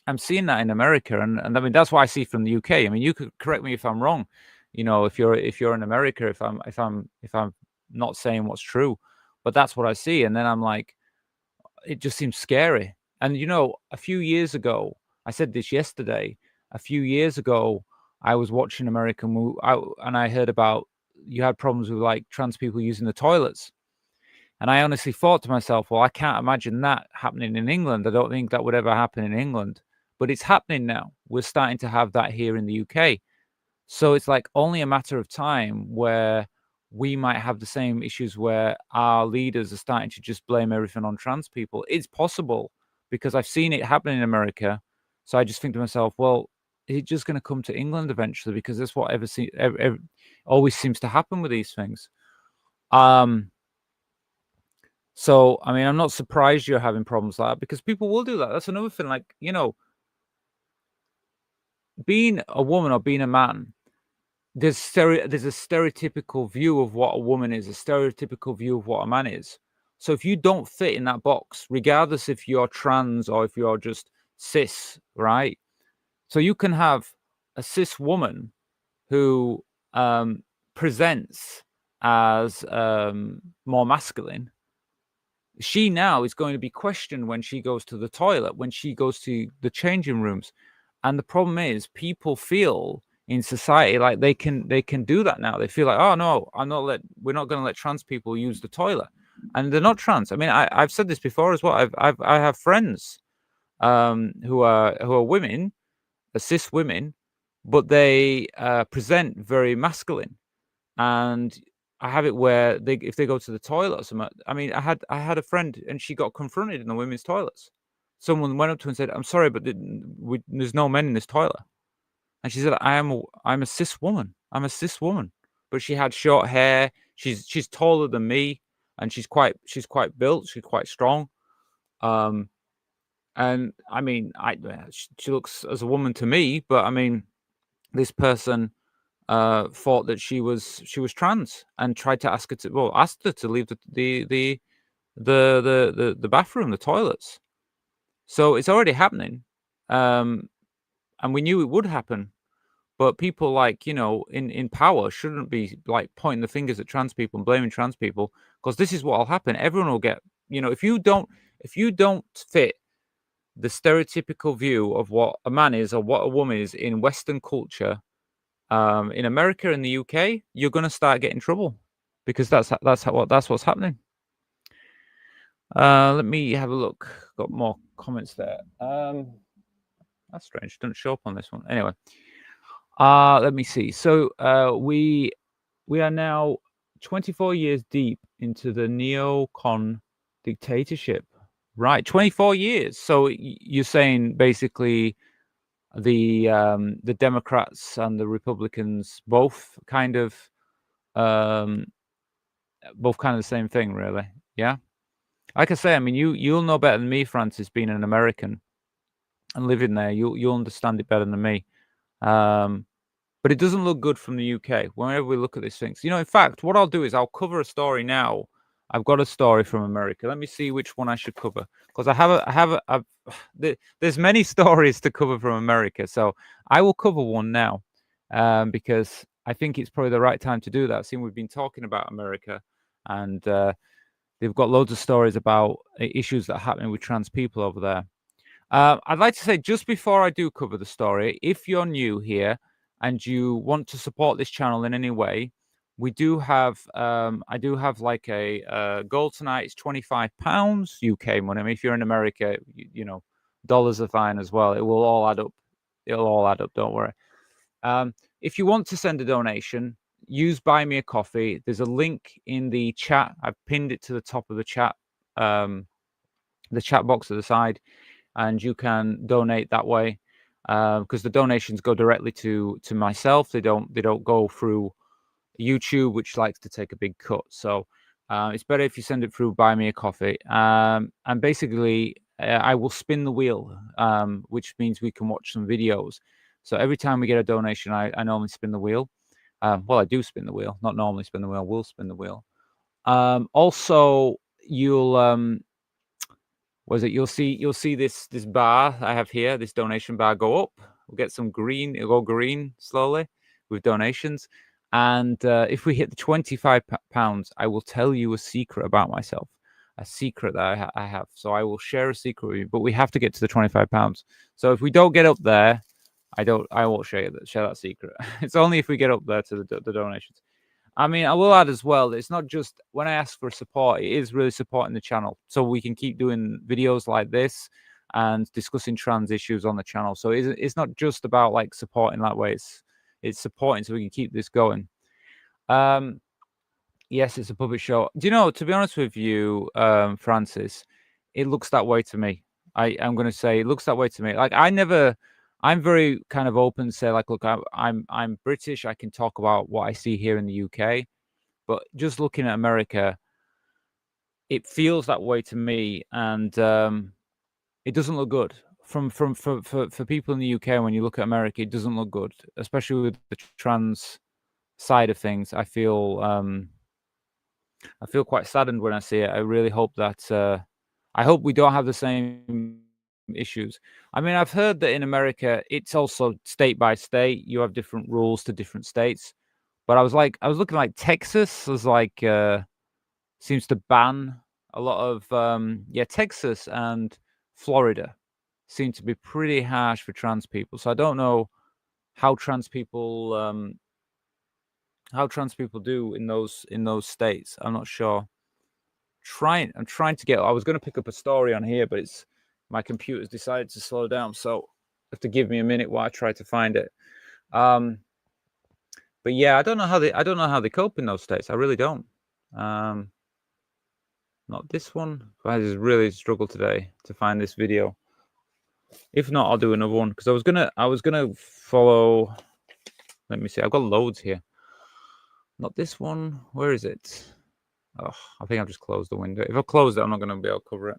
I'm seeing that in America, and I mean that's what I see from the UK. I mean, you could correct me if I'm wrong. You know, if you're in America, if I'm not saying what's true, but that's what I see. And then I'm like, it just seems scary. And you know, a few years ago, I said this yesterday. A few years ago, I was watching American movie, and I heard about you had problems with like trans people using the toilets. And I honestly thought to myself, well, I can't imagine that happening in England. I don't think that would ever happen in England. But it's happening now. We're starting to have that here in the UK. So it's like only a matter of time where we might have the same issues where our leaders are starting to just blame everything on trans people. It's possible because I've seen it happen in America. So I just think to myself, well, it's just going to come to England eventually because that's what always seems to happen with these things. So, I mean, I'm not surprised you're having problems like that because people will do that. That's another thing. Like, you know, being a woman or being a man, there's a stereotypical view of what a woman is, a stereotypical view of what a man is. So if you don't fit in that box, regardless if you're trans or if you're just cis, right? So you can have a cis woman who presents as more masculine. She now is going to be questioned when she goes to the toilet, when she goes to the changing rooms. And the problem is people feel in society like they can do that now. They feel like, oh no, we're not going to let trans people use the toilet. And they're not trans. I mean, I've said this before as well. I have friends who are women, cis women, but they present very masculine. And I have it where if they go to the toilet or something. I mean, I had a friend and she got confronted in the women's toilets. Someone went up to her and said, "I'm sorry, but there's no men in this toilet." And she said, I'm a cis woman. I'm a cis woman." But she had short hair. She's taller than me, and she's quite built. She's quite strong. And I mean, she looks as a woman to me. But I mean, this person thought that she was trans and tried to asked her to leave the bathroom, the toilets. So it's already happening, and we knew it would happen. But people like, you know, in power shouldn't be like pointing the fingers at trans people and blaming trans people, because this is what will happen. Everyone will get, you know, if you don't fit the stereotypical view of what a man is or what a woman is in Western culture, in America and the UK, you're going to start getting trouble because that's what's happening. Let me have a look. Got more comments there. That's strange. Doesn't show up on this one. Anyway, let me see. So we are now 24 years deep into the neocon dictatorship. Right, 24 years. So you're saying basically the Democrats and the Republicans both kind of the same thing, really. Yeah. Like I say, I mean, you'll know better than me, Francis, being an American and living there. You'll understand it better than me. But it doesn't look good from the UK whenever we look at these things. You know, in fact, what I'll do is I'll cover a story now. I've got a story from America. Let me see which one I should cover, because there's many stories to cover from America. So I will cover one now, because I think it's probably the right time to do that. Seeing we've been talking about America, and they've got loads of stories about issues that are happening with trans people over there. I'd like to say, just before I do cover the story, if you're new here and you want to support this channel in any way, we do have I do have like a goal tonight. It's £25 UK money. I mean, if you're in America, you know, dollars are fine as well. It will all add up. It'll all add up. Don't worry. If you want to send a donation, use Buy Me a Coffee. There's a link in the chat. I've pinned it to the top of the chat box at the side, and you can donate that way, because the donations go directly to myself. They don't go through YouTube, which likes to take a big cut. So it's better if you send it through Buy Me a Coffee. And basically, I will spin the wheel, which means we can watch some videos. So every time we get a donation, I normally spin the wheel. Well, I do spin the wheel, not normally spin the wheel. We'll spin the wheel. Also, you'll you'll see this bar I have here, this donation bar go up. We'll get some green. It'll go green slowly with donations. And if we hit the £25, I will tell you a secret about myself, a secret that I have. So I will share a secret with you, but we have to get to the £25. So if we don't get up there, I won't share that secret. It's only if we get up there to the donations. I mean, I will add as well that it's not just when I ask for support, it is really supporting the channel so we can keep doing videos like this and discussing trans issues on the channel. So it's not just about like supporting that way. It's supporting so we can keep this going. Yes, it's a puppet show. Do you know, to be honest with you, Francis, it looks that way to me. I'm going to say it looks that way to me. Like I'm very kind of open to say like, look, I'm British. I can talk about what I see here in the UK, but just looking at America, it feels that way to me, and it doesn't look good for people in the UK. When you look at America, it doesn't look good, especially with the trans side of things. I feel quite saddened when I see it. I really hope that I hope we don't have the same issues. I mean, I've heard that in America, it's also state by state. You have different rules to different states. But I was looking like Texas was like seems to ban a lot of Texas and Florida seem to be pretty harsh for trans people. So I don't know how trans people do in those states. I'm not sure. I'm trying to get. I was going to pick up a story on here, but my computer's decided to slow down, so you have to give me a minute while I try to find it. But yeah, I don't know how they cope in those states. I really don't. Not this one. I just really struggled today to find this video. If not, I'll do another one because I was gonna follow. Let me see. I've got loads here. Not this one. Where is it? Oh, I think I've just closed the window. If I close it, I'm not going to be able to cover it.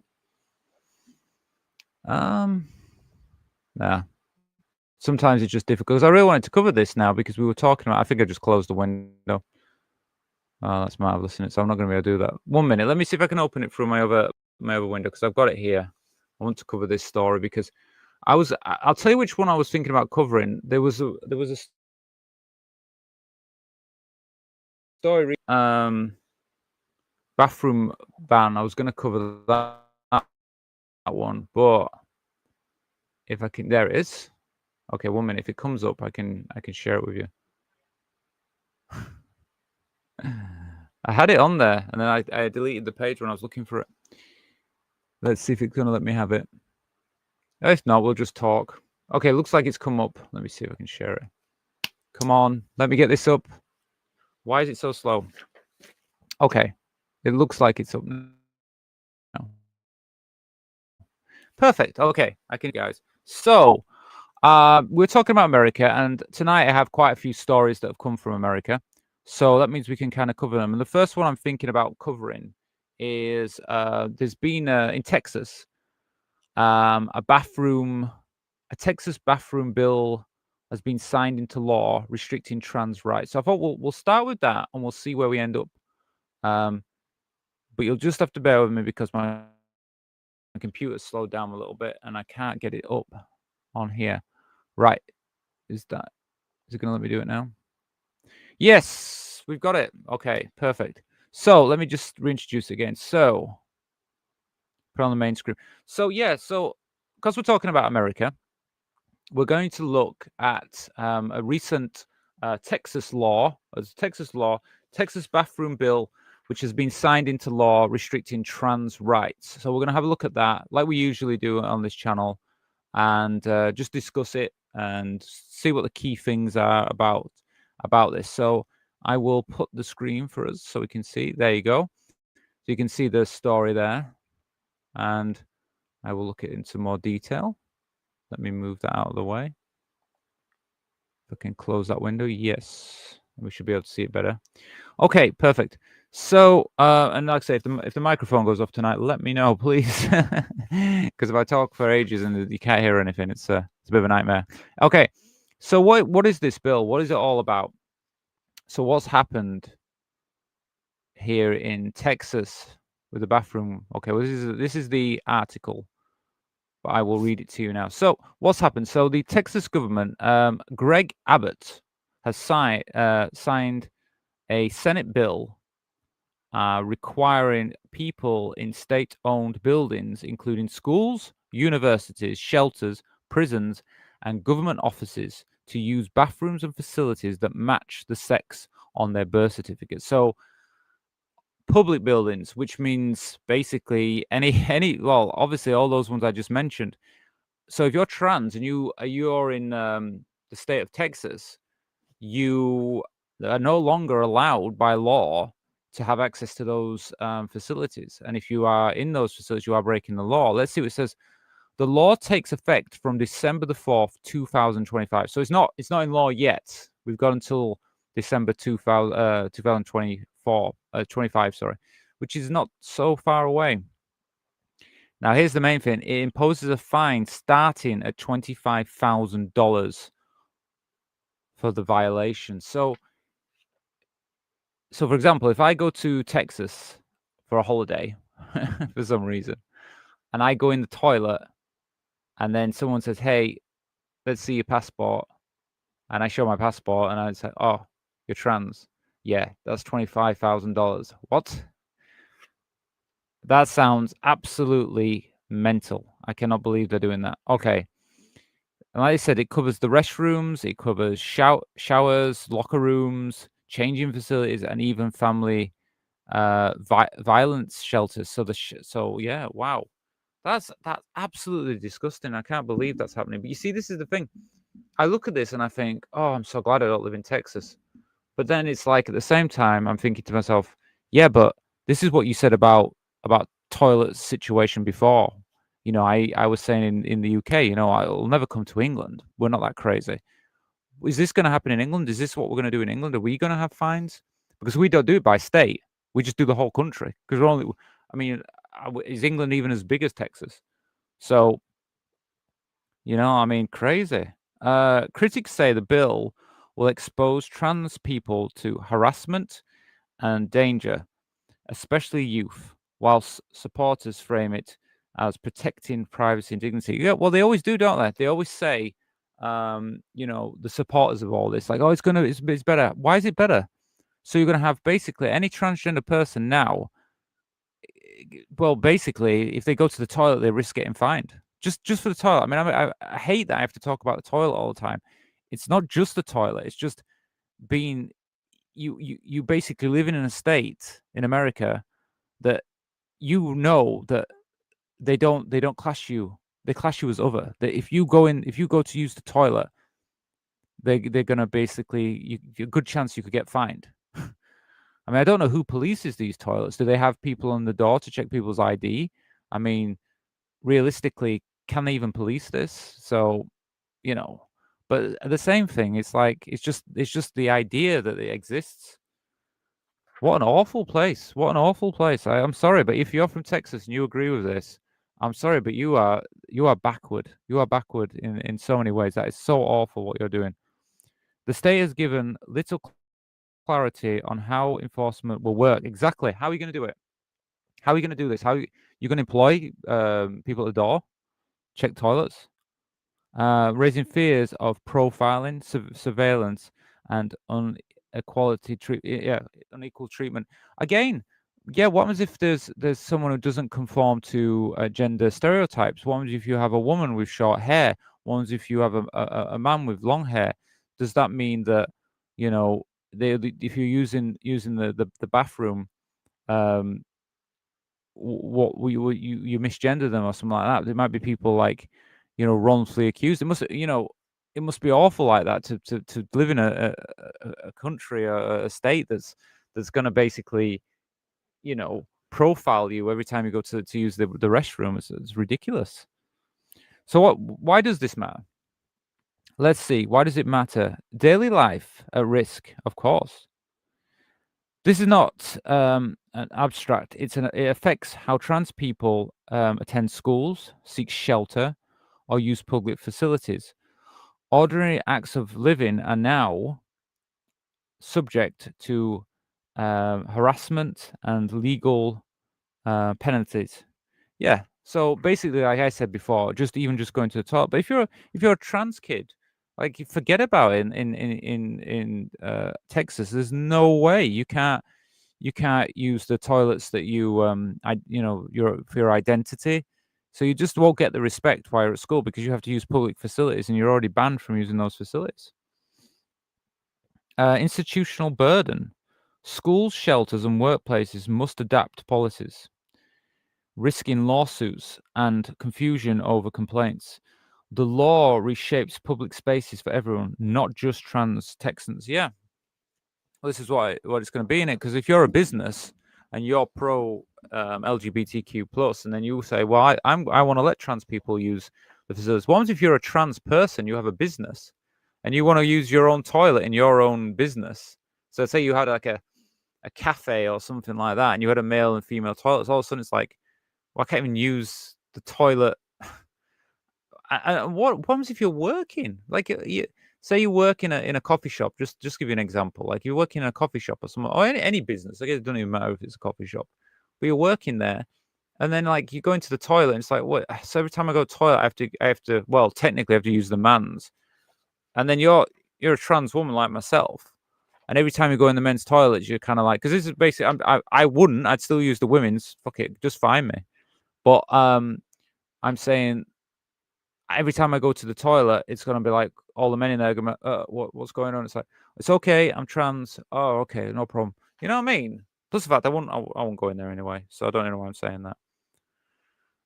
Nah. Sometimes it's just difficult. Because I really wanted to cover this now because we were talking about. I think I just closed the window. Oh, that's marvelous, isn't it? So I'm not going to be able to do that. 1 minute. Let me see if I can open it through my other window because I've got it here. I want to cover this story because I'll tell you which one I was thinking about covering. There was a story. Bathroom ban. I was going to cover that one, but if I can, there it is. Okay, 1 minute. If it comes up, I can share it with you. I had it on there, and then I deleted the page when I was looking for it. Let's see if it's gonna let me have it. If not, we'll just talk. Okay, looks like it's come up. Let me see if I can share it. Come on, let me get this up. Why is it so slow? Okay, it looks like it's up now. Perfect. Okay, I can, guys. So, we're talking about America, and tonight I have quite a few stories that have come from America. So that means we can kind of cover them. And the first one I'm thinking about covering is there's been in Texas a Texas bathroom bill has been signed into law restricting trans rights. So I thought we'll start with that and we'll see where we end up. But you'll just have to bear with me because my computer slowed down a little bit and I can't get it up on here. Right. Is it going to let me do it now? Yes, we've got it. Okay, perfect. So let me just reintroduce it again. So put on the main screen. So yeah, because we're talking about America, we're going to look at a recent Texas bathroom bill, which has been signed into law restricting trans rights. So we're going to have a look at that like we usually do on this channel and just discuss it and see what the key things are about this. So I will put the screen for us so we can see. There you go. So you can see the story there. And I will look at it into more detail. Let me move that out of the way. If I can close that window, yes. We should be able to see it better. Okay, perfect. So, and like I say, if the microphone goes off tonight, let me know, please. Because if I talk for ages and you can't hear anything, it's a bit of a nightmare. Okay, so what is this bill? What is it all about? So what's happened here in Texas with the bathroom? Okay, well, this is the article, but I will read it to you now. So what's happened? So the Texas government, Greg Abbott, has signed a Senate bill requiring people in state-owned buildings, including schools, universities, shelters, prisons, and government offices, to use bathrooms and facilities that match the sex on their birth certificate. So public buildings, which means basically any well, obviously all those ones I just mentioned. So if you're trans and you're in the state of Texas, you are no longer allowed by law to have access to those facilities. And if you are in those facilities, you are breaking the law. Let's see what it says. The law takes effect from December the 4th, 2025. So it's not in law yet. We've got until December 2024, 25, sorry, which is not so far away. Now, here's the main thing. It imposes a fine starting at $25,000 for the violation. So for example, if I go to Texas for a holiday for some reason, and I go in the toilet, and then someone says, "Hey, let's see your passport," and I show my passport, and I say, "Oh, you're trans." Yeah, that's $25,000. What? That sounds absolutely mental. I cannot believe they're doing that. Okay. And like I said, it covers the restrooms, it covers showers, locker rooms, changing facilities, and even family violence shelters. So yeah, wow, that's absolutely disgusting. I can't believe that's happening. But you see, this is the thing. I look at this and I think, oh, I'm so glad I don't live in Texas. But then it's like at the same time, I'm thinking to myself, yeah, but this is what you said about toilet situation before. You know, I was saying in the UK, you know, I'll never come to England. We're not that crazy. Is this going to happen in England? Is this what we're going to do in England? Are we going to have fines? Because we don't do it by state. We just do the whole country. Because we're only, I mean, is England even as big as Texas? So, you know, I mean, crazy. Critics say the bill will expose trans people to harassment and danger, especially youth, whilst supporters frame it as protecting privacy and dignity. Yeah, well, they always do, don't they? They always say, you know, the supporters of all this, like, oh, it's better. Why is it better? So you're going to have basically any transgender person now. Well, basically, if they go to the toilet, they risk getting fined. Just for the toilet. I mean, I hate that I have to talk about the toilet all the time. It's not just the toilet. It's just being you basically living in a state in America that you know that they don't class you. They class you as other. That if you go to use the toilet, they're gonna basically a good chance you could get fined. I mean, I don't know who polices these toilets. Do they have people on the door to check people's ID? I mean, realistically, can they even police this? So, you know, but the same thing. It's like it's just the idea that it exists. What an awful place. What an awful place. I'm sorry, but if you're from Texas and you agree with this, I'm sorry, but you are backward. You are backward in so many ways. That is so awful what you're doing. The state has given little clarity on how enforcement will work. Exactly. How are you going to do it? How are you going to do this? How are you going to employ people at the door, check toilets, raising fears of profiling, surveillance, and unequal treatment. Again, yeah. What happens if there's someone who doesn't conform to gender stereotypes? What happens if you have a woman with short hair? What happens if you have a man with long hair? Does that mean that, you know, if you're using the bathroom, what you misgender them or something like that? There might be people like, you know, wrongfully accused. It must, you know, it must be awful like that to live in a country, a state that's going to basically, you know, profile you every time you go to use the restroom. It's ridiculous. So why does this matter? Let's see. Why does it matter? Daily life at risk, of course. This is not an abstract. It affects how trans people attend schools, seek shelter, or use public facilities. Ordinary acts of living are now subject to harassment and legal penalties. Yeah. So basically, like I said before, just going to the toilet. But if you're a trans kid, like, forget about it. In Texas, there's no way you can't use the toilets that you for your identity. So you just won't get the respect while you're at school because you have to use public facilities and you're already banned from using those facilities. Institutional burden. Schools, shelters, and workplaces must adapt policies, risking lawsuits and confusion over complaints. The law reshapes public spaces for everyone, not just trans Texans. Yeah, well, this is what it's going to be in it. Because if you're a business and you're pro LGBTQ plus, and then you say, "Well, I want to let trans people use the facilities." What happens if you're a trans person? You have a business, and you want to use your own toilet in your own business. So say you had like a cafe or something like that, and you had a male and female toilets. All of a sudden, it's like, well, I can't even use the toilet. What happens if you're working? Like, say you work in a coffee shop. Just give you an example. Like you're working in a coffee shop or something, or any business. I guess it doesn't even matter if it's a coffee shop, but you're working there, and then like you go into the toilet, and it's like, what? So every time I go to the toilet, I have to. Well, technically, I have to use the man's, and then you're a trans woman like myself, and every time you go in the men's toilets, you're kind of like, because this is basically, I wouldn't. I'd still use the women's. Fuck it, just find me. But I'm saying, every time I go to the toilet, it's gonna be like all the men in there going, what's going on? It's like, it's okay, I'm trans. Oh, okay, no problem. You know what I mean? Plus the fact I won't go in there anyway, so I don't know why I'm saying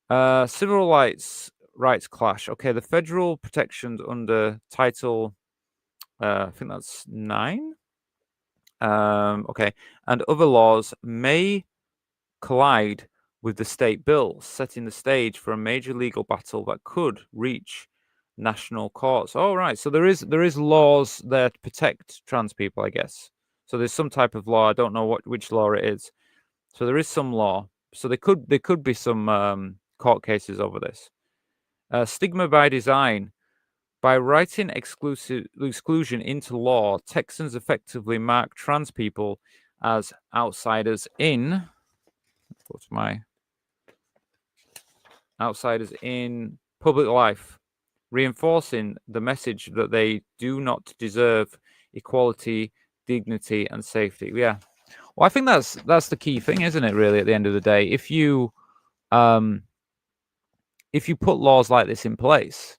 that. Civil rights clash. Okay, the federal protections under Title, I think that's 9. Okay, and other laws may collide with the state bill, setting the stage for a major legal battle that could reach national courts. Oh, right. So there is laws there to protect trans people, I guess. So there's some type of law. I don't know which law it is. So there is some law. So there could be some court cases over this. Stigma by design. By writing exclusion into law, Texans effectively mark trans people as outsiders in. What's my outsiders in public life, reinforcing the message that they do not deserve equality, dignity, and safety. Yeah, well, I think that's the key thing, isn't it? Really, at the end of the day, if you put laws like this in place,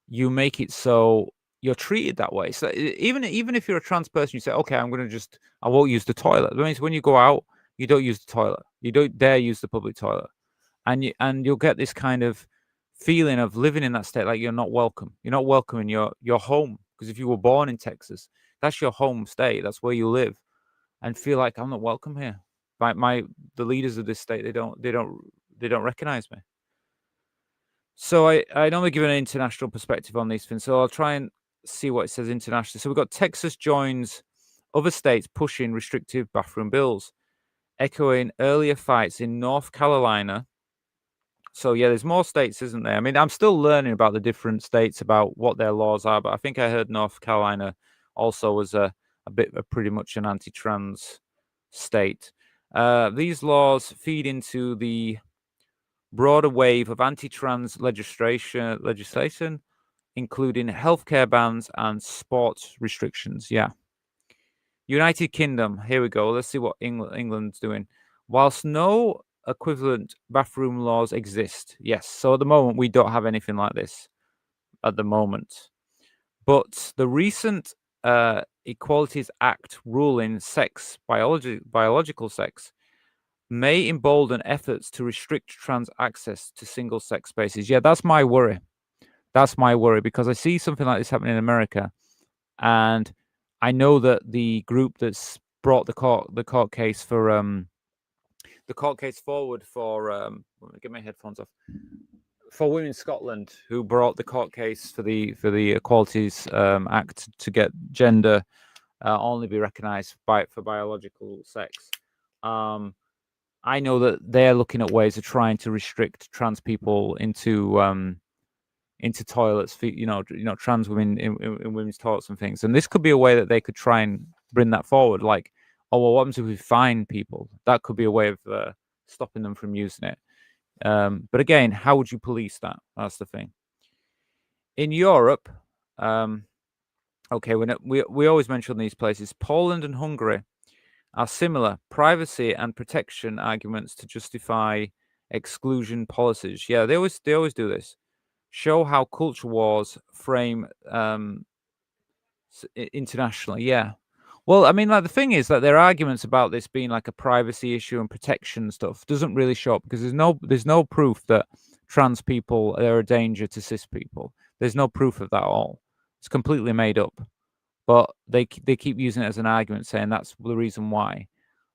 you make it so you're treated that way. So even if you're a trans person, you say, okay, I won't use the toilet. That means when you go out, you don't use the toilet. You don't dare use the public toilet. And you'll get this kind of feeling of living in that state, like you're not welcome. You're not welcome in your home, because if you were born in Texas, that's your home state. That's where you live, and feel like I'm not welcome here. The leaders of this state, they don't recognize me. So I normally give an international perspective on these things. So I'll try and see what it says internationally. So we've got Texas joins other states pushing restrictive bathroom bills, echoing earlier fights in North Carolina. So yeah, there's more states, isn't there? I mean, I'm still learning about the different states, about what their laws are, but I think I heard North Carolina also was pretty much an anti-trans state. These laws feed into the broader wave of anti-trans legislation, including healthcare bans and sports restrictions. Yeah. United Kingdom. Here we go. Let's see what England's doing. Whilst no equivalent bathroom laws exist, yes. So at the moment, we don't have anything like this at the moment. But the recent Equalities Act ruling biological sex may embolden efforts to restrict trans access to single-sex spaces. Yeah, that's my worry. That's my worry, because I see something like this happening in America, and I know that the group that's brought the court case forward for let me get my headphones off, for Women in Scotland, who brought the court case for the Equalities Act to get gender only be recognised for biological sex. I know that they're looking at ways of trying to restrict trans people into toilets for trans women in women's toilets and things. And this could be a way that they could try and bring that forward. Like, oh, well, what happens if we fine people? That could be a way of stopping them from using it. But again, how would you police that? That's the thing. In Europe, okay, we always mention these places. Poland and Hungary are similar privacy and protection arguments to justify exclusion policies. Yeah, they always do this. Show how culture wars frame internationally. Yeah. Well, I mean, like the thing is that their arguments about this being like a privacy issue and protection stuff doesn't really show up because there's no proof that trans people are a danger to cis people. There's no proof of that at all. It's completely made up. But they keep using it as an argument, saying that's the reason why.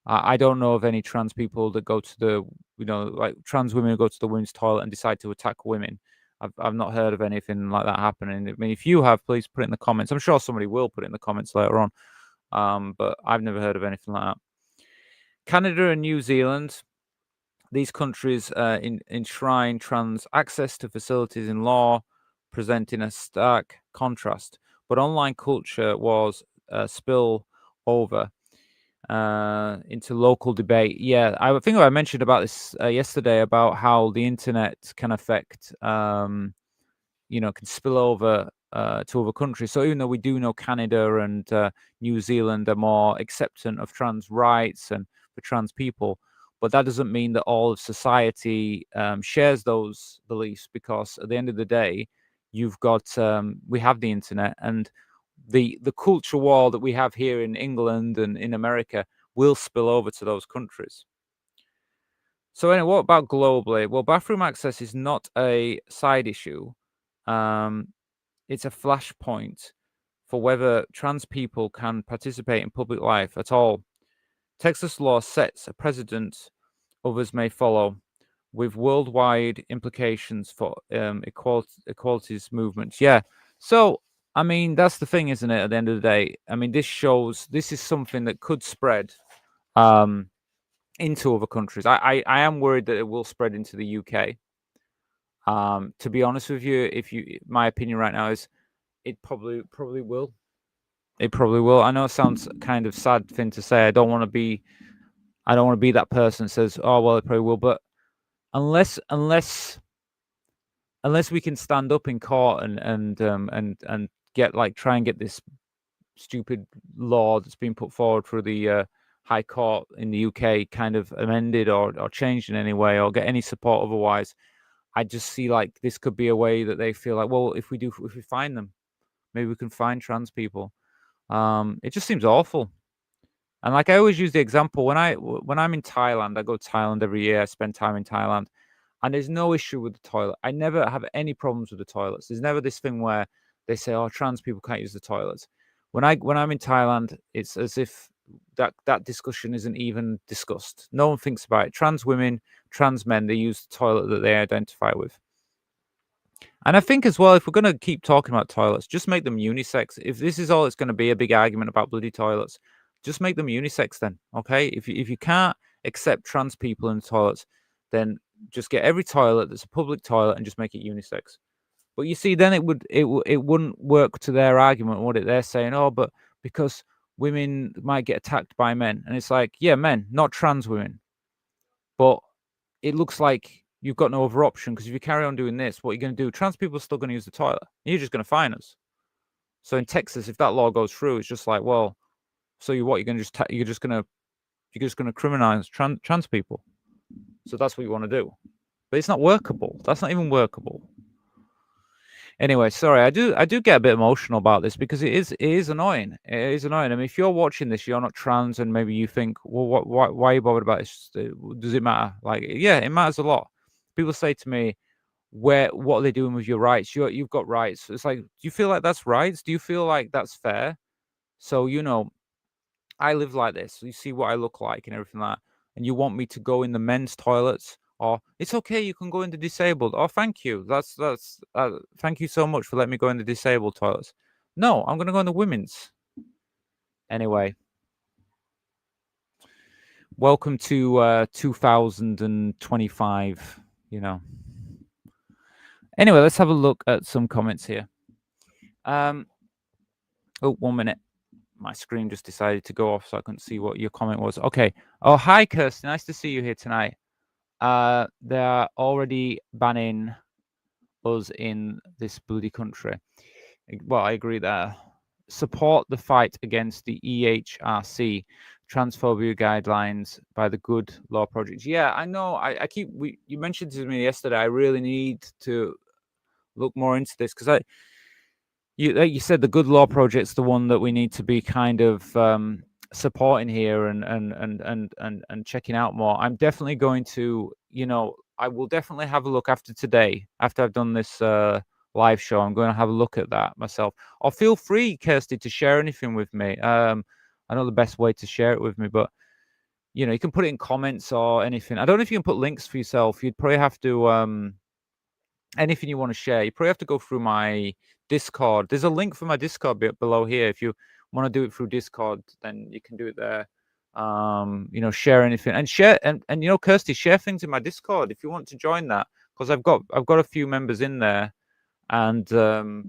I don't know of any trans people that go to the, like trans women who go to the women's toilet and decide to attack women. I've not heard of anything like that happening. I mean, if you have, please put it in the comments. I'm sure somebody will put it in the comments later on. But I've never heard of anything like that. Canada and New Zealand, these countries enshrine trans access to facilities in law, presenting a stark contrast. But online culture was spill over into local debate. Yeah, I think I mentioned about this yesterday about how the internet can affect, can spill over to other countries. So even though we do know Canada and New Zealand are more acceptant of trans rights and for trans people, but that doesn't mean that all of society shares those beliefs, because at the end of the day, you've got we have the internet, and the culture war that we have here in England and in America will spill over to those countries. So anyway, what about globally? Well, bathroom access is not a side issue. It's a flashpoint for whether trans people can participate in public life at all. Texas law sets a precedent others may follow, with worldwide implications for equalities movements. Yeah. So, I mean, that's the thing, isn't it? At the end of the day, I mean, this is something that could spread into other countries. I am worried that it will spread into the UK. To be honest with you, my opinion right now is it probably will. It probably will. I know it sounds kind of sad thing to say. I don't want to be that person that says, "Oh well, it probably will." But unless we can stand up in court and get try and get this stupid law that's been put forward through the High Court in the UK kind of amended or changed in any way, or get any support otherwise, I just see like this could be a way that they feel like, well, if we find them, maybe we can find trans people. It just seems awful. And like I always use the example, when I'm in Thailand, I go to Thailand every year. I spend time in Thailand, and there's no issue with the toilet. I never have any problems with the toilets. There's never this thing where they say, "Oh, trans people can't use the toilets." When I'm in Thailand, it's as if that discussion isn't even discussed. No one thinks about it. Trans women, trans men, they use the toilet that they identify with. And I think as well, if we're going to keep talking about toilets, just make them unisex. If this is all it's going to be, a big argument about bloody toilets, just make them unisex then, okay? If you can't accept trans people in the toilets, then just get every toilet that's a public toilet and just make it unisex. But you see, then it wouldn't work to their argument, would it? They're saying, oh, but because women might get attacked by men. And it's like, yeah, men, not trans women. But it looks like you've got no other option, because if you carry on doing this, what you're going to do, trans people are still going to use the toilet. You're just going to fine us. So in Texas, if that law goes through, it's just like, well, so you're going to you're just going to criminalize trans people. So that's what you want to do. But it's not workable. That's not even workable. Anyway, sorry, I do get a bit emotional about this, because it is annoying. It is annoying. I mean, if you're watching this, you're not trans, and maybe you think, well, why are you bothered about this? Does it matter? Like, yeah, it matters a lot. People say to me, what are they doing with your rights? You've got rights. It's like, do you feel like that's rights? Do you feel like that's fair? So, I live like this. You see what I look like and everything like that. And you want me to go in the men's toilets? Or it's okay, you can go in the disabled. Oh, thank you. That's thank you so much for letting me go in the disabled toilets. No, I'm going to go in the women's. Anyway, welcome to 2025. Anyway, let's have a look at some comments here. Oh, 1 minute. My screen just decided to go off, so I couldn't see what your comment was. Okay. Oh, hi, Kirsty. Nice to see you here tonight. They're already banning us in this bloody country. Well, I agree there. Support the fight against the EHRC transphobia guidelines by the Good Law Project. Yeah, I know. You mentioned to me yesterday, I really need to look more into this, because like you said, the Good Law Project's the one that we need to be kind of supporting here and checking out more. I'm definitely going to, I will definitely have a look after today, after I've done this live show. I'm going to have a look at that myself. Or feel free, Kirsty, to share anything with me. I know the best way to share it with me, but you can put it in comments or anything. I don't know if you can put links for yourself. You'd probably have to anything you want to share, you probably have to go through my Discord. There's a link for my Discord below here. If you want to do it through Discord, then you can do it there. Share anything and share and Kirsty, share things in my Discord if you want to join that, because I've got a few members in there, and the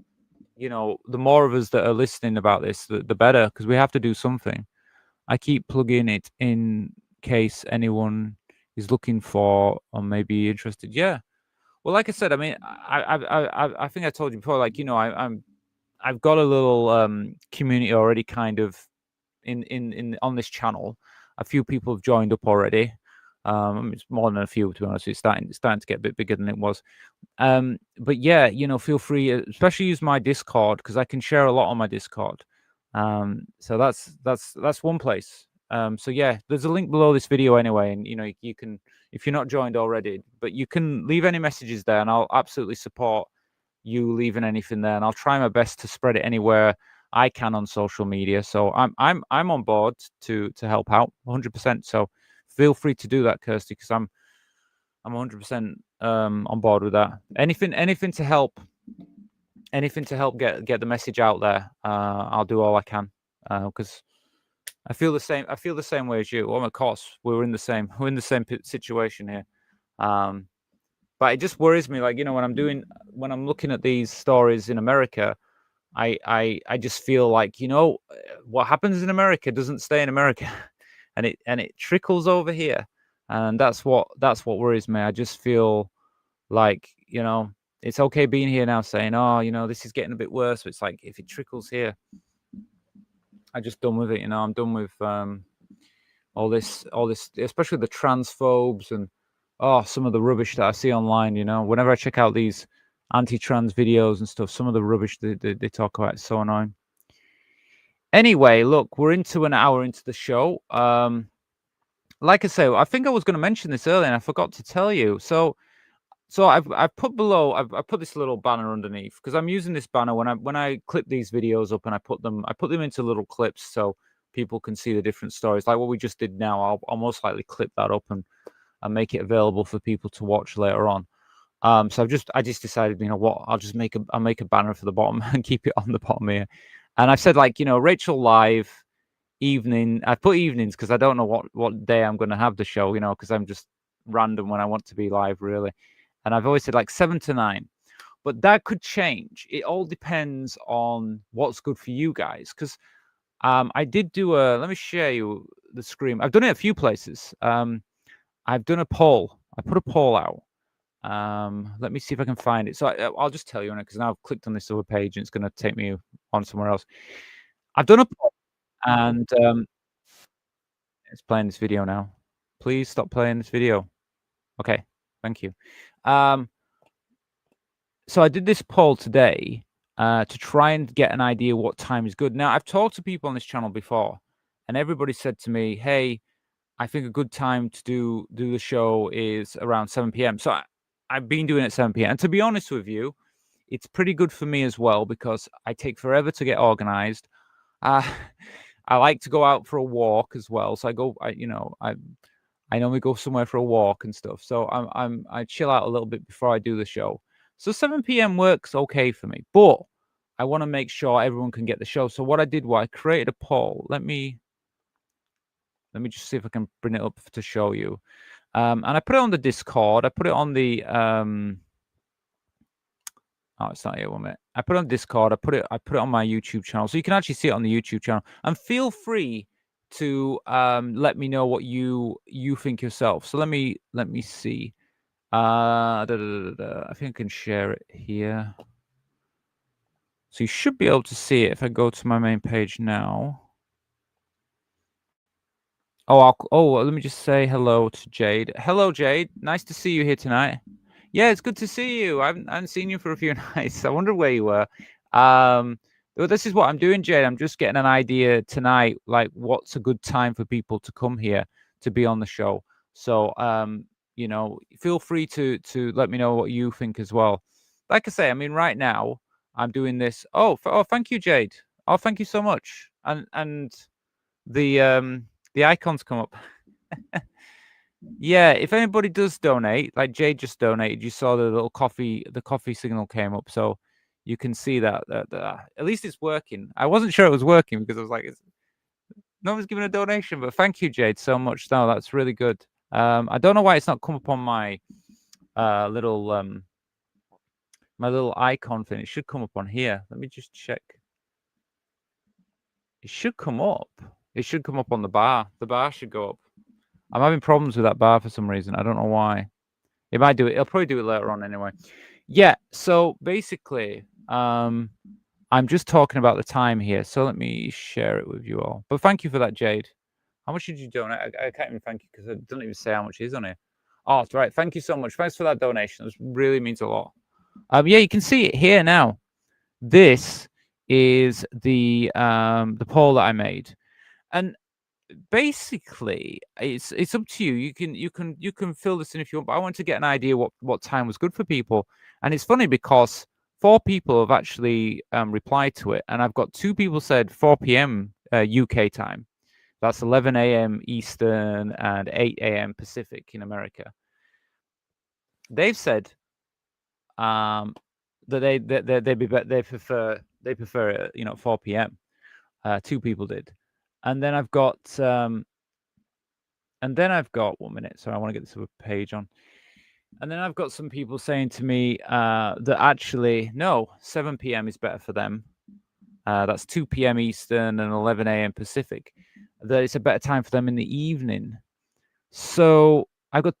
more of us that are listening about this, the better, because we have to do something. I keep plugging it in case anyone is looking for or maybe interested. Yeah. Well, like I said, I mean, I think I told you before, like, I've got a little community already, kind of in on this channel. A few people have joined up already. It's more than a few, to be honest. It's starting to get a bit bigger than it was. But yeah, feel free, especially use my Discord, because I can share a lot on my Discord. So that's one place. So yeah, there's a link below this video anyway, and you can, if you're not joined already, but you can leave any messages there, and I'll absolutely support you leaving anything there, and I'll try my best to spread it anywhere I can on social media. So I'm on board to help out 100%. So feel free to do that, Kirsty, because I'm 100% on board with that. Anything to help get the message out there. I'll do all I can, because I feel the same way as you. Well, of course, we're in the same situation here. But it just worries me, like, when I'm looking at these stories in America, I just feel like, what happens in America doesn't stay in America, and it trickles over here, and that's what worries me. I just feel like, it's okay being here now, saying, oh, this is getting a bit worse. But it's like, if it trickles here, I'm just done with it. I'm done with all this, especially the transphobes and some of the rubbish that I see online. Whenever I check out these anti-trans videos and stuff, some of the rubbish they talk about is so annoying. Anyway, look, we're into an hour into the show. Like I say, I think I was going to mention this earlier, and I forgot to tell you. So I've put below. I've put this little banner underneath, because I'm using this banner when I clip these videos up, and I put them into little clips so people can see the different stories, like what we just did now. I'll most likely clip that up and make it available for people to watch later on. So I just decided, what, I'll make a banner for the bottom and keep it on the bottom here. And I've said, like, Rachel live evening. I put evenings because I don't know what day I'm going to have the show, because I'm just random when I want to be live, really. And I've always said like 7 to 9, but that could change. It all depends on what's good for you guys. Because I did do let me share you the screen. I've done it a few places. I've done a poll. I put a poll out. Let me see if I can find it. So I'll just tell you on it, because now I've clicked on this other page and it's going to take me on somewhere else. I've done a poll, and it's playing this video now. Please stop playing this video. Okay, thank you. So I did this poll today to try and get an idea what time is good. Now, I've talked to people on this channel before, and everybody said to me, hey, I think a good time to do the show is around 7 p.m. So I've been doing it at 7 p.m. And to be honest with you, it's pretty good for me as well, because I take forever to get organized. I like to go out for a walk as well. So I normally go somewhere for a walk and stuff. So I chill out a little bit before I do the show. So 7 p.m. works okay for me, but I want to make sure everyone can get the show. So what I did was I created a poll. Let me just see if I can bring it up to show you. And I put it on the Discord. I put it on the oh, it's not here. 1 minute. I put it on Discord. I put it on my YouTube channel, so you can actually see it on the YouTube channel. And feel free to let me know what you think yourself. So let me see. I think I can share it here. So you should be able to see it if I go to my main page now. Let me just say hello to Jade. Hello, Jade. Nice to see you here tonight. Yeah, it's good to see you. I haven't seen you for a few nights. I wonder where you were. Well, this is what I'm doing, Jade. I'm just getting an idea tonight, like what's a good time for people to come here to be on the show. So, you know, feel free to let me know what you think as well. Like I say, I mean, right now I'm doing this. Oh, oh, thank you, Jade. Oh, thank you so much. And the icons come up. Yeah, if anybody does donate, like Jade just donated, you saw the little coffee signal came up, so you can see that at least it's working. I wasn't sure it was working because I was like, no one's giving a donation, but thank you, Jade, so much. No, that's really good. I don't know why it's not come up on my little my little icon thing. It should come up on here. Let me just check. It should come up. It should come up on the bar. The bar should go up. I'm having problems with that bar for some reason. I don't know why. It might do it. It'll probably do it later on anyway. Yeah. So basically, I'm just talking about the time here. So let me share it with you all. But thank you for that, Jade. How much did you donate? I can't even thank you because it doesn't even say how much it is on here. Oh, that's right. Thank you so much. Thanks for that donation. This really means a lot. Yeah, you can see it here now. This is the poll that I made, and basically it's up to you. You can fill this in if you want, but I want to get an idea what time was good for people. And it's funny because 4 people have actually replied to it, and I've got 2 people said 4 p.m. UK time. That's 11 a.m. Eastern and 8 a.m. Pacific in America. They've said that they prefer 4 p.m. 2 people did, and then I've got 1 minute. Sorry, I want to get this other page on. And then I've got some people saying to me that actually no, 7 p.m. is better for them. That's 2 p.m. Eastern and 11 a.m. Pacific. That it's a better time for them in the evening. So I've got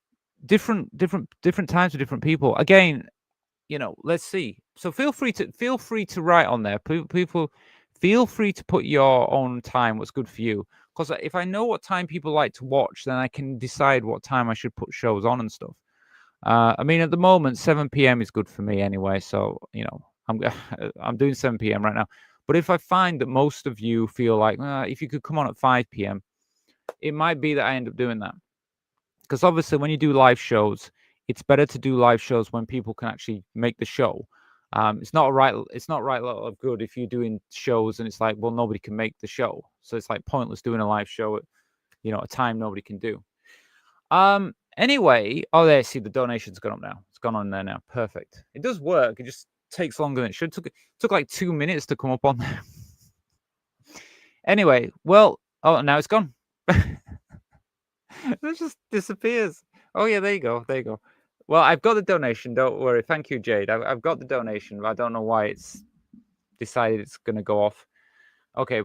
different times for different people. Again, you know, let's see. So feel free to write on there. People, feel free to put your own time, what's good for you. Because if I know what time people like to watch, then I can decide what time I should put shows on and stuff. I mean, at the moment, 7 p.m. is good for me anyway. So, you know, I'm doing 7 p.m. right now. But if I find that most of you feel like, if you could come on at 5 p.m., it might be that I end up doing that. Because obviously, when you do live shows, it's better to do live shows when people can actually make the show. It's not right lot of good if you're doing shows and it's like, well, nobody can make the show. So it's like pointless doing a live show at, you know, a time nobody can do. Anyway, oh, there, see, the donation's gone up now. It's gone on there now. Perfect. It does work. It just takes longer than it should. Took like 2 minutes to come up on there. Anyway, well, oh, now it's gone. It just disappears. Oh yeah, there you go. There you go. Well, I've got the donation. Don't worry. Thank you, Jade. I've got the donation, but I don't know why it's decided it's going to go off. Okay,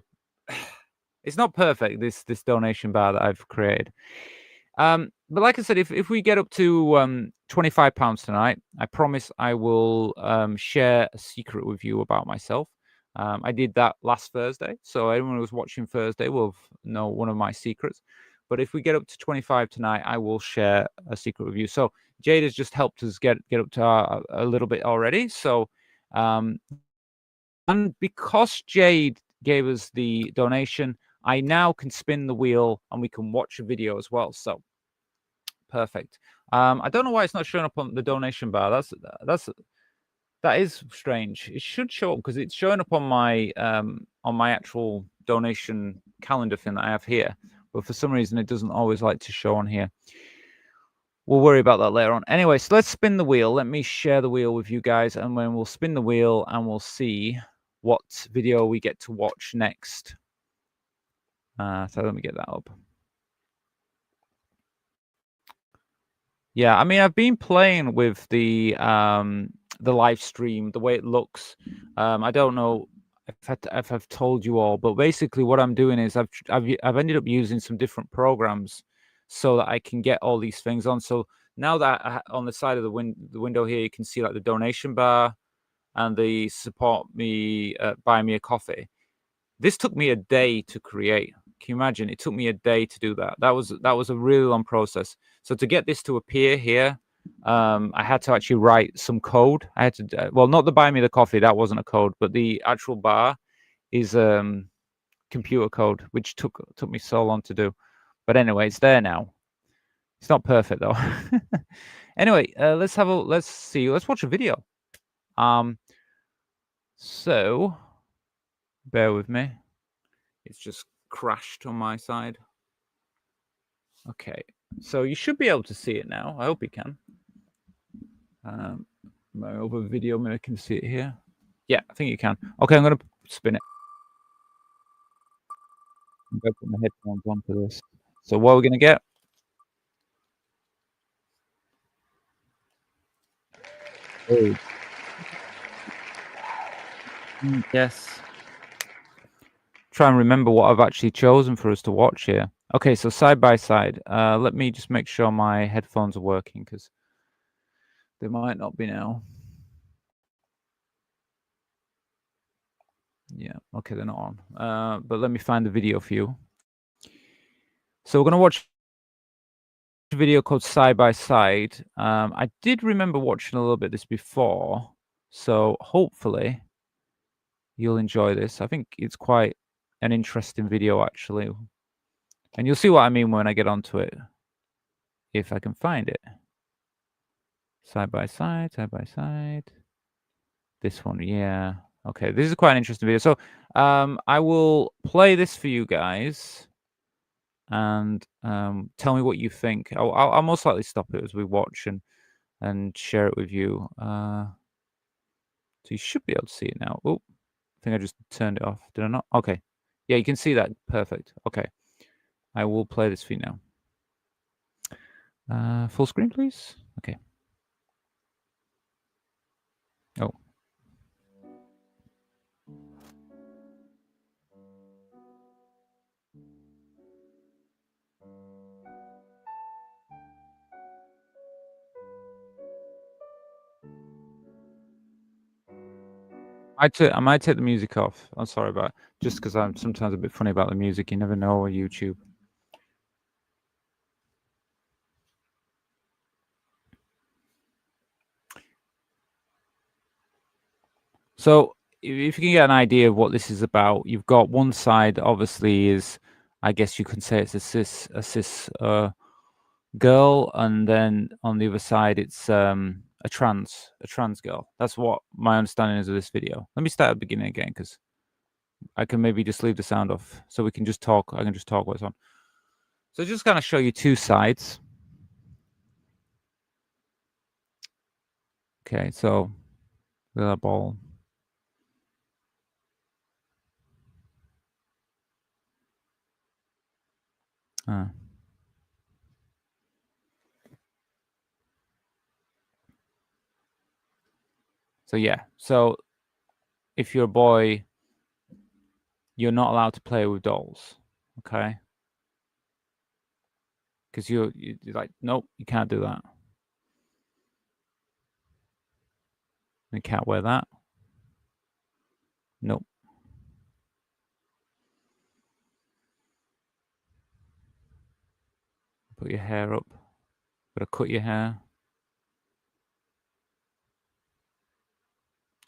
it's not perfect. This donation bar that I've created. But like I said, if we get up to £25 tonight, I promise I will share a secret with you about myself. I did that last Thursday, so anyone who's watching Thursday will know one of my secrets. But if we get up to 25 tonight, I will share a secret with you. So Jade has just helped us get up to a little bit already. So, and because Jade gave us the donation, I now can spin the wheel and we can watch a video as well. So perfect. I don't know why it's not showing up on the donation bar. That is strange. It should show up because it's showing up on my actual donation calendar thing that I have here. But for some reason, it doesn't always like to show on here. We'll worry about that later on. Anyway, so let's spin the wheel. Let me share the wheel with you guys. And then we'll spin the wheel and we'll see what video we get to watch next. So let me get that up. Yeah, I mean, I've been playing with the live stream, the way it looks. I don't know if I've told you all, but basically what I'm doing is I've ended up using some different programs so that I can get all these things on. So now that on the side of the window here, you can see like the donation bar and the support me, buy me a coffee. This took me a day to create. Can you imagine? It took me a day to do that. That was a really long process. So to get this to appear here, I had to actually write some code. I had to, well, not the buy me the coffee, that wasn't a code, but the actual bar is computer code, which took me so long to do. But anyway, it's there now. It's not perfect though. Anyway, let's watch a video. So bear with me. It's just crashed on my side. Okay, so you should be able to see it now. I hope you can. My other video, maybe I can see it here. Yeah, I think you can. Okay, I'm gonna spin it. I'm gonna put my headphones on for this. So what are we gonna get? Oh. Yes. Try and remember what I've actually chosen for us to watch here. Okay, so side by side. Let me just make sure my headphones are working because they might not be now. Yeah, okay, they're not on. But let me find the video for you. So we're gonna watch a video called Side by Side. I did remember watching a little bit of this before, so hopefully you'll enjoy this. I think it's quite an interesting video actually, and you'll see what I mean when I get onto it, if I can find it. Side by side, side by side. This one, yeah. Okay, this is quite an interesting video. So I will play this for you guys and tell me what you think. I'll most likely stop it as we watch and share it with you. So you should be able to see it now. Oh, I think I just turned it off. Did I not? Okay. Yeah, you can see that. Perfect. Okay. I will play this for you now. Full screen, please. Okay. Oh. I might take the music off. I'm sorry about it. Just because I'm sometimes a bit funny about the music. You never know on YouTube. So if you can get an idea of what this is about, you've got one side obviously is, I guess you can say it's a cis girl, and then on the other side it's a trans girl. That's what my understanding is of this video. Let me start at the beginning again because I can maybe just leave the sound off so we can just talk. I can just talk what's on. So just kind of show you two sides. Okay, so the ball. So yeah, so if you're a boy, you're not allowed to play with dolls, okay? Because you're like, nope, you can't do that. You can't wear that. Nope. Put your hair up. Gotta cut your hair.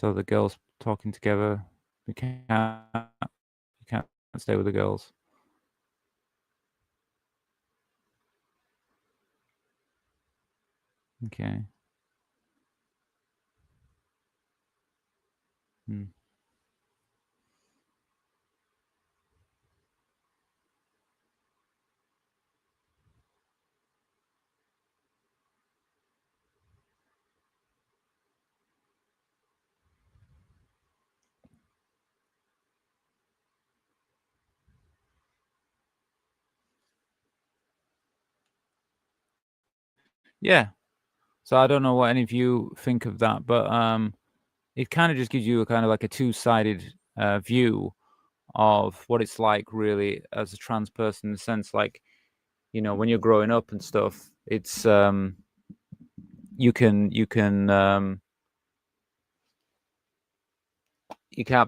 So the girls talking together. You can't stay with the girls. Okay. Yeah. So I don't know what any of you think of that, but it kind of just gives you a kind of like a two-sided view of what it's like really as a trans person, in the sense like, you know, when you're growing up and stuff, it's you can't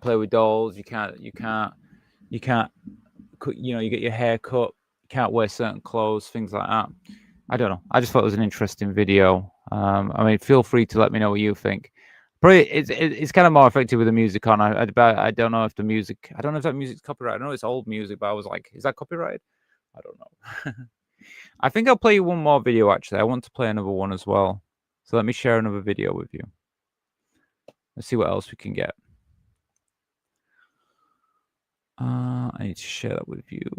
play with dolls, you can't you know, you get your hair cut, you can't wear certain clothes, things like that. I don't know, I just thought it was an interesting video. I mean, feel free to let me know what you think. Probably it's kind of more effective with the music on. I don't know if the music. I don't know if that music's copyrighted. I know it's old music, but I was like, is that copyrighted? I don't know. I think I'll play you one more video. Actually, I want to play another one as well. So let me share another video with you. Let's see what else we can get. I need to share that with you.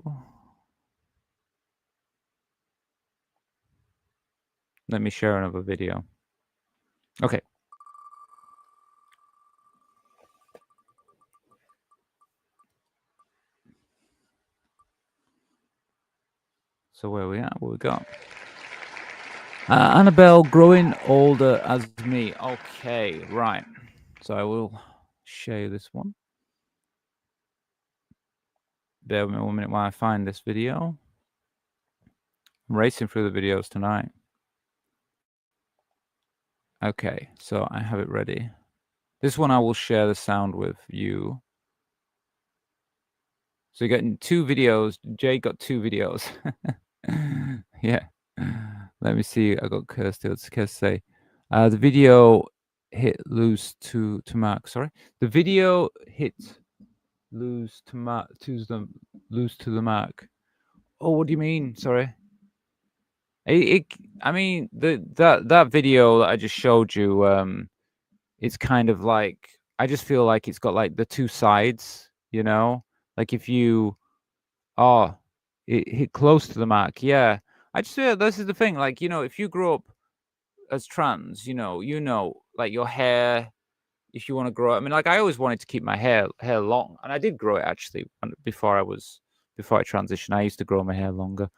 Let me share another video. Okay. So where we at? What we got? Annabelle growing older as me. Okay, right. So I will share you this one. Bear with me 1 minute while I find this video. I'm racing through the videos tonight. Okay, so I have it ready. This one I will share the sound with you. So you're getting 2 videos. Jay got 2 videos. Yeah. Let me see. I got Kirsty. Let's say the video hit lose to mark. Sorry. The video hit lose to mark lose to the mark. Oh, what do you mean? Sorry. I mean that video that I just showed you, it's kind of like, I just feel like it's got like the 2 sides, you know? Like if you it hit close to the mark. Yeah. I just feel this is the thing, like, you know, if you grew up as trans, you know, like your hair, if you want to grow it. I mean, like I always wanted to keep my hair long, and I did grow it actually before I transitioned. I used to grow my hair longer.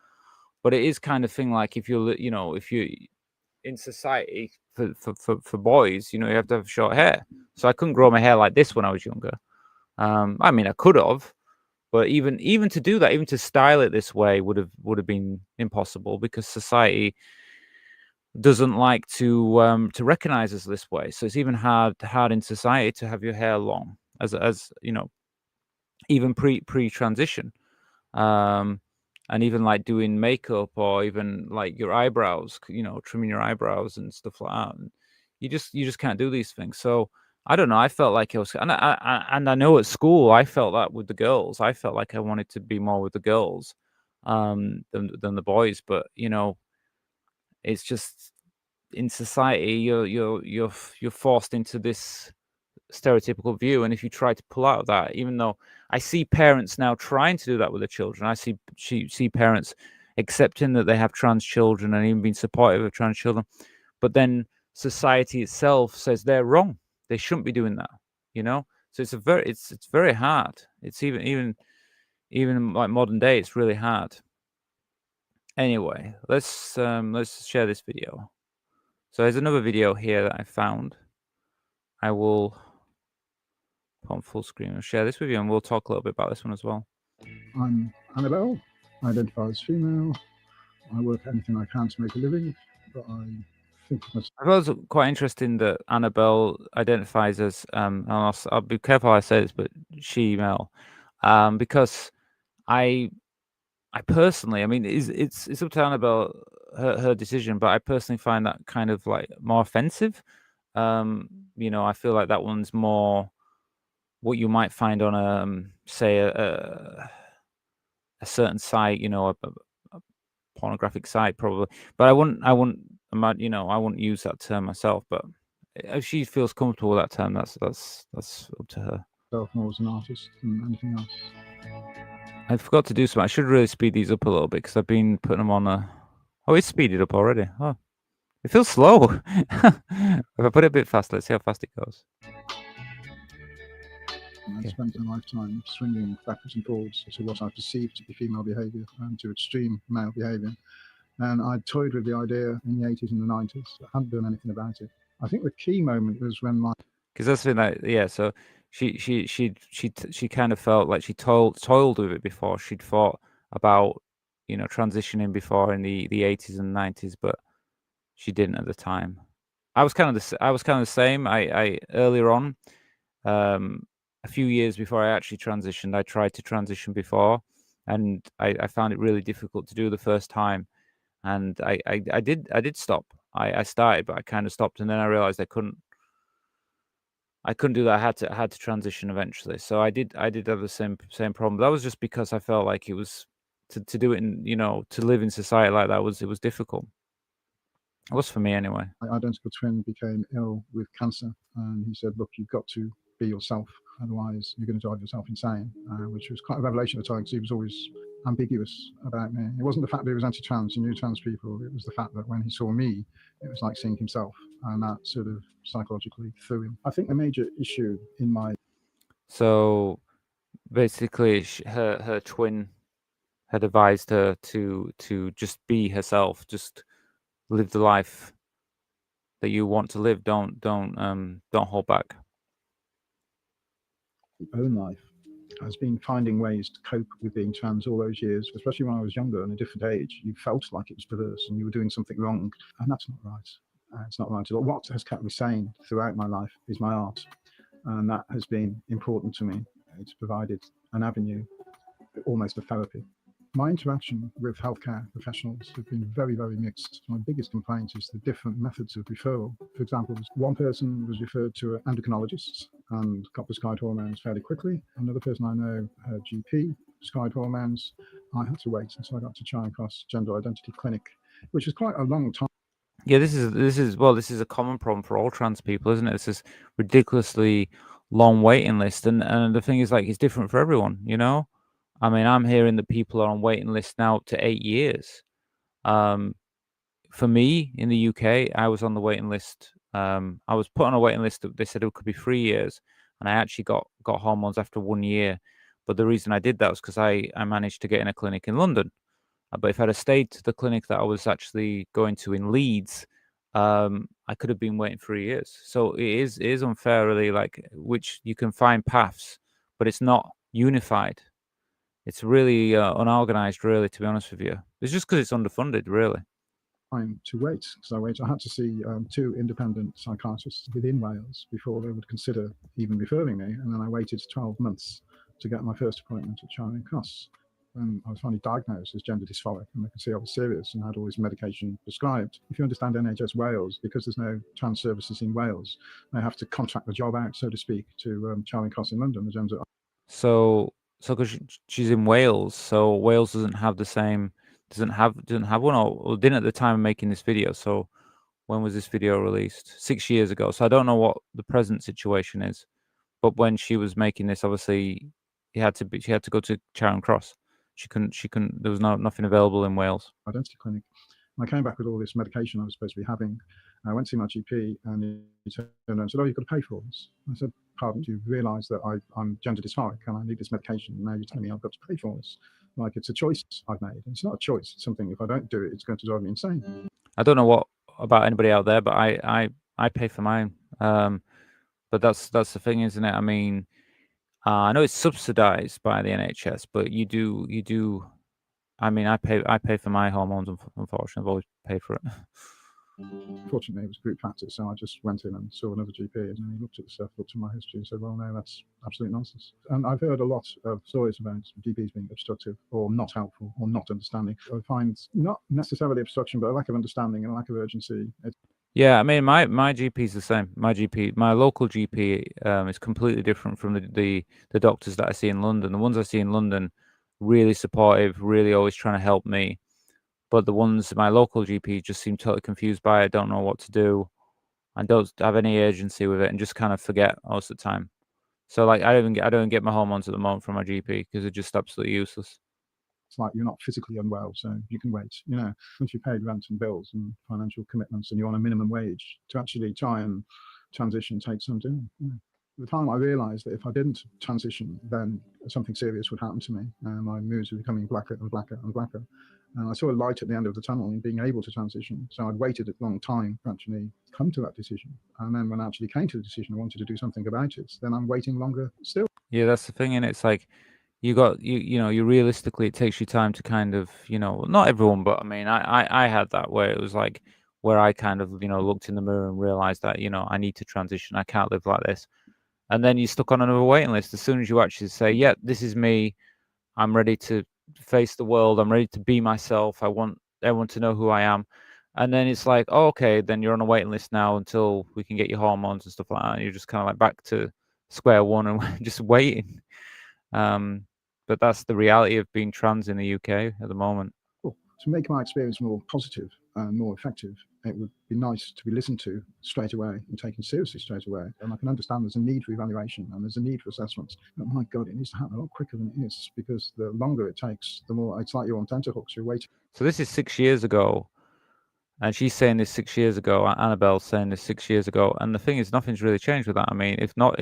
But it is kind of thing like if you're, you know, if you in society for boys, you know, you have to have short hair. So I couldn't grow my hair like this when I was younger. I mean, I could have, but even to do that, even to style it this way would have been impossible, because society doesn't like to recognize us this way. So it's even hard in society to have your hair long, as you know, even pre transition. And even like doing makeup, or even like your eyebrows, you know, trimming your eyebrows and stuff like that. And you just can't do these things. So I don't know. I felt like I was, and I know at school I felt that with the girls. I felt like I wanted to be more with the girls, than the boys. But you know, it's just in society you're forced into this stereotypical view, and if you try to pull out of that, even though I see parents now trying to do that with their children, I see parents accepting that they have trans children and even being supportive of trans children, but then society itself says they're wrong, they shouldn't be doing that, you know. So it's very hard. It's even like modern day, it's really hard. Anyway, let's share this video. So there's another video here that I found. I will put on full screen and share this with you, and we'll talk a little bit about this one as well. I'm Annabelle. I identify as female. I work anything I can to make a living, but I think of myself. I thought it was quite interesting that Annabelle identifies as and I'll be careful how I say this, but she-male, because I personally, I mean, it's up to Annabelle, her decision, but I personally find that kind of like more offensive. You know, I feel like that one's more what you might find on say a certain site, you know, a pornographic site probably. But I wouldn't you know, I wouldn't use that term myself. But if she feels comfortable with that term, that's up to her. More as an artist than anything else. I forgot to do something. I should really speed these up a little bit, because I've been putting them on a. Oh, it's speeded up already. Oh, it feels slow. If I put it a bit faster, let's see how fast it goes. I spent a lifetime swinging backwards and forwards to what I perceived to be female behaviour and to extreme male behaviour. And I toyed with the idea in the 80s and the 90s. I hadn't done anything about it. I think the key moment was when my... Because that's been like, yeah, so she kind of felt like she toiled with it before. She'd thought about, you know, transitioning before in the 80s and 90s, but she didn't at the time. I was kind of the same. I earlier on, a few years before I actually transitioned, I tried to transition before, and I found it really difficult to do the first time, and I did stop. I started, but I kind of stopped, and then I realized I couldn't do that. I had to transition eventually. So I did have the same problem. That was just because I felt like it was to do it in, to live in society like that it was difficult. It was for me anyway. My identical twin became ill with cancer, and he said, "Look, you've got to be yourself, otherwise you're going to drive yourself insane," which was quite a revelation at the time, because he was always ambiguous about me. It wasn't the fact that he was anti-trans, he knew trans people. It was the fact that when he saw me, it was like seeing himself, and that sort of psychologically threw him. I think the major issue in my So basically, her twin had advised her to just be herself, just live the life that you want to live. Don't hold back. own life has been finding ways to cope with being trans all those years, especially when I was younger and a different age. You felt like it was perverse and you were doing something wrong, and that's not right. It's not right at all. What has kept me sane throughout my life is my art, and that has been important to me. It's provided an avenue, almost a therapy. My interaction with healthcare professionals have been very, very mixed. My biggest complaint is the different methods of referral. For example, one person was referred to an endocrinologist and got prescribed hormones fairly quickly. Another person I know, her GP, prescribed hormones. I had to wait until I got to Charing Cross Gender Identity Clinic, which was quite a long time. Yeah, this is a common problem for all trans people, isn't it? It's this ridiculously long waiting list, and the thing is, like, it's different for everyone, I mean, I'm hearing that people are on waiting lists now up to 8 years. For me, in the UK, I was on the waiting list. I was put on a waiting list. They said it could be 3 years, and I actually got hormones after 1 year. But the reason I did that was because I managed to get in a clinic in London. But if I'd have stayed to the clinic that I was actually going to in Leeds, I could have been waiting 3 years. So it is unfair, really, like, which you can find paths, but it's not unified. It's really unorganized, really, to be honest with you. It's just because it's underfunded, really. Time to wait, because I had to see 2 independent psychiatrists within Wales before they would consider even referring me, and then I waited 12 months to get my first appointment at Charing Cross. When I was finally diagnosed as gender dysphoric, and they could see I was serious and had all this medication prescribed. If you understand NHS Wales, because there's no trans services in Wales, they have to contract the job out, so to speak, to Charing Cross in London, the gender. So because she's in Wales, so Wales doesn't have the same, doesn't have one, or didn't at the time of making this video. So when was this video released? 6 years ago. So I don't know what the present situation is, but when she was making this, obviously she had to go to Charing Cross. She couldn't. There was nothing available in Wales. Identity clinic. And I came back with all this medication I was supposed to be having. I went to see my GP, and he turned around and said, "Oh, you've got to pay for this." I said, "Pardon? Do you realise that I'm gender dysphoric and I need this medication? And now you're telling me I've got to pay for this? Like, it's a choice I've made. And it's not a choice. It's something, if I don't do it, it's going to drive me insane." I don't know what about anybody out there, but I pay for mine. But that's the thing, isn't it? I mean, I know it's subsidized by the NHS, but you do. I mean, I pay for my hormones. Unfortunately, I've always paid for it. Fortunately, it was group practice, so I just went in and saw another GP, and he looked at the stuff, looked at my history, and said, "Well, no, that's absolute nonsense." And I've heard a lot of stories about GPs being obstructive or not helpful or not understanding. I find not necessarily obstruction, but a lack of understanding and a lack of urgency. Yeah, I mean, my GP is the same. My local GP is completely different from the doctors that I see in London. The ones I see in London, really supportive, really always trying to help me. But the ones my local GP just seem totally confused by it, don't know what to do, and don't have any urgency with it, and just kind of forget most of the time. So, like, I don't get my hormones at the moment from my GP because they're just absolutely useless. It's like you're not physically unwell, so you can wait. Once you've paid rent and bills and financial commitments and you're on a minimum wage, to actually try and transition takes some doing. At the time, I realised that if I didn't transition, then something serious would happen to me, and my moods were becoming blacker and blacker and blacker. And I saw a light at the end of the tunnel in being able to transition. So I'd waited a long time to actually come to that decision. And then when I actually came to the decision, I wanted to do something about it. Then I'm waiting longer still. Yeah, that's the thing, and it's like you realistically, it takes you time to kind of, not everyone, but I mean, I had that where it was like where I kind of, looked in the mirror and realized that, I need to transition. I can't live like this. And then you're stuck on another waiting list. As soon as you actually say, yeah, this is me, I'm ready to face the world, I'm ready to be myself, I want everyone to know who I am, And then it's like, oh, okay, then you're on a waiting list now until we can get your hormones and stuff like that. And you're just kind of like back to square one and just waiting. But that's the reality of being trans in the UK at the moment. Cool. To make my experience more positive and more effective, it would be nice to be listened to straight away and taken seriously straight away. And I can understand there's a need for evaluation and there's a need for assessments. But my God, it needs to happen a lot quicker than it is, because the longer it takes, the more it's like you're on tenterhooks, you're waiting. So this is 6 years ago. And she's saying this 6 years ago. Annabelle's saying this 6 years ago. And the thing is, nothing's really changed with that. I mean, if not,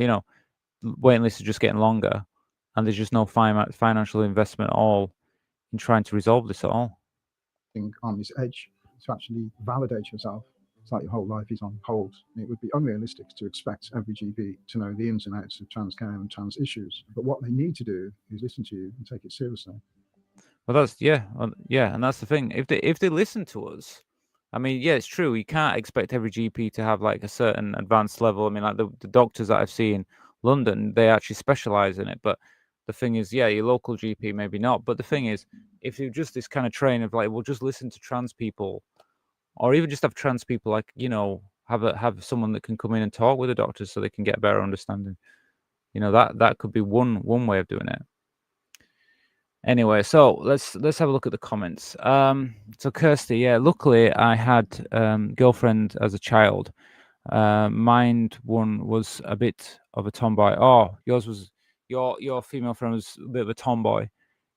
waiting lists are just getting longer, and there's just no financial investment at all in trying to resolve this at all. On this edge to actually validate yourself. It's like your whole life is on hold. It would be unrealistic to expect every GP to know the ins and outs of trans care and trans issues. But what they need to do is listen to you and take it seriously. Well, that's and that's the thing. If they listen to us, I mean, yeah, it's true. You can't expect every GP to have like a certain advanced level. I mean, like the doctors that I've seen in London, they actually specialize in it. But the thing is, yeah, your local GP maybe not. But the thing is, if you're just this kind of train of like, we'll just listen to trans people, or even just have trans people like, have someone that can come in and talk with the doctors so they can get a better understanding. That could be one way of doing it. Anyway, so let's have a look at the comments. So Kirsty, yeah, luckily I had girlfriend as a child. Mine one was a bit of a tomboy. Oh, yours was your female friend was a bit of a tomboy.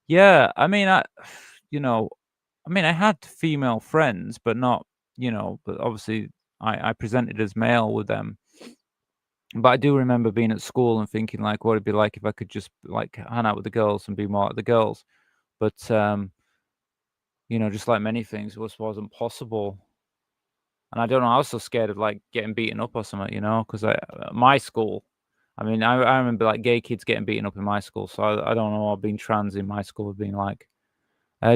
Yeah, I mean, I had female friends, but not, but obviously I presented as male with them. But I do remember being at school and thinking like, what it'd be like if I could just like hang out with the girls and be more like the girls. But just like many things, it wasn't possible. And I don't know, I was so scared of like getting beaten up or something, because my school, I mean, I remember like gay kids getting beaten up in my school. So I don't know what being trans in my school would been like.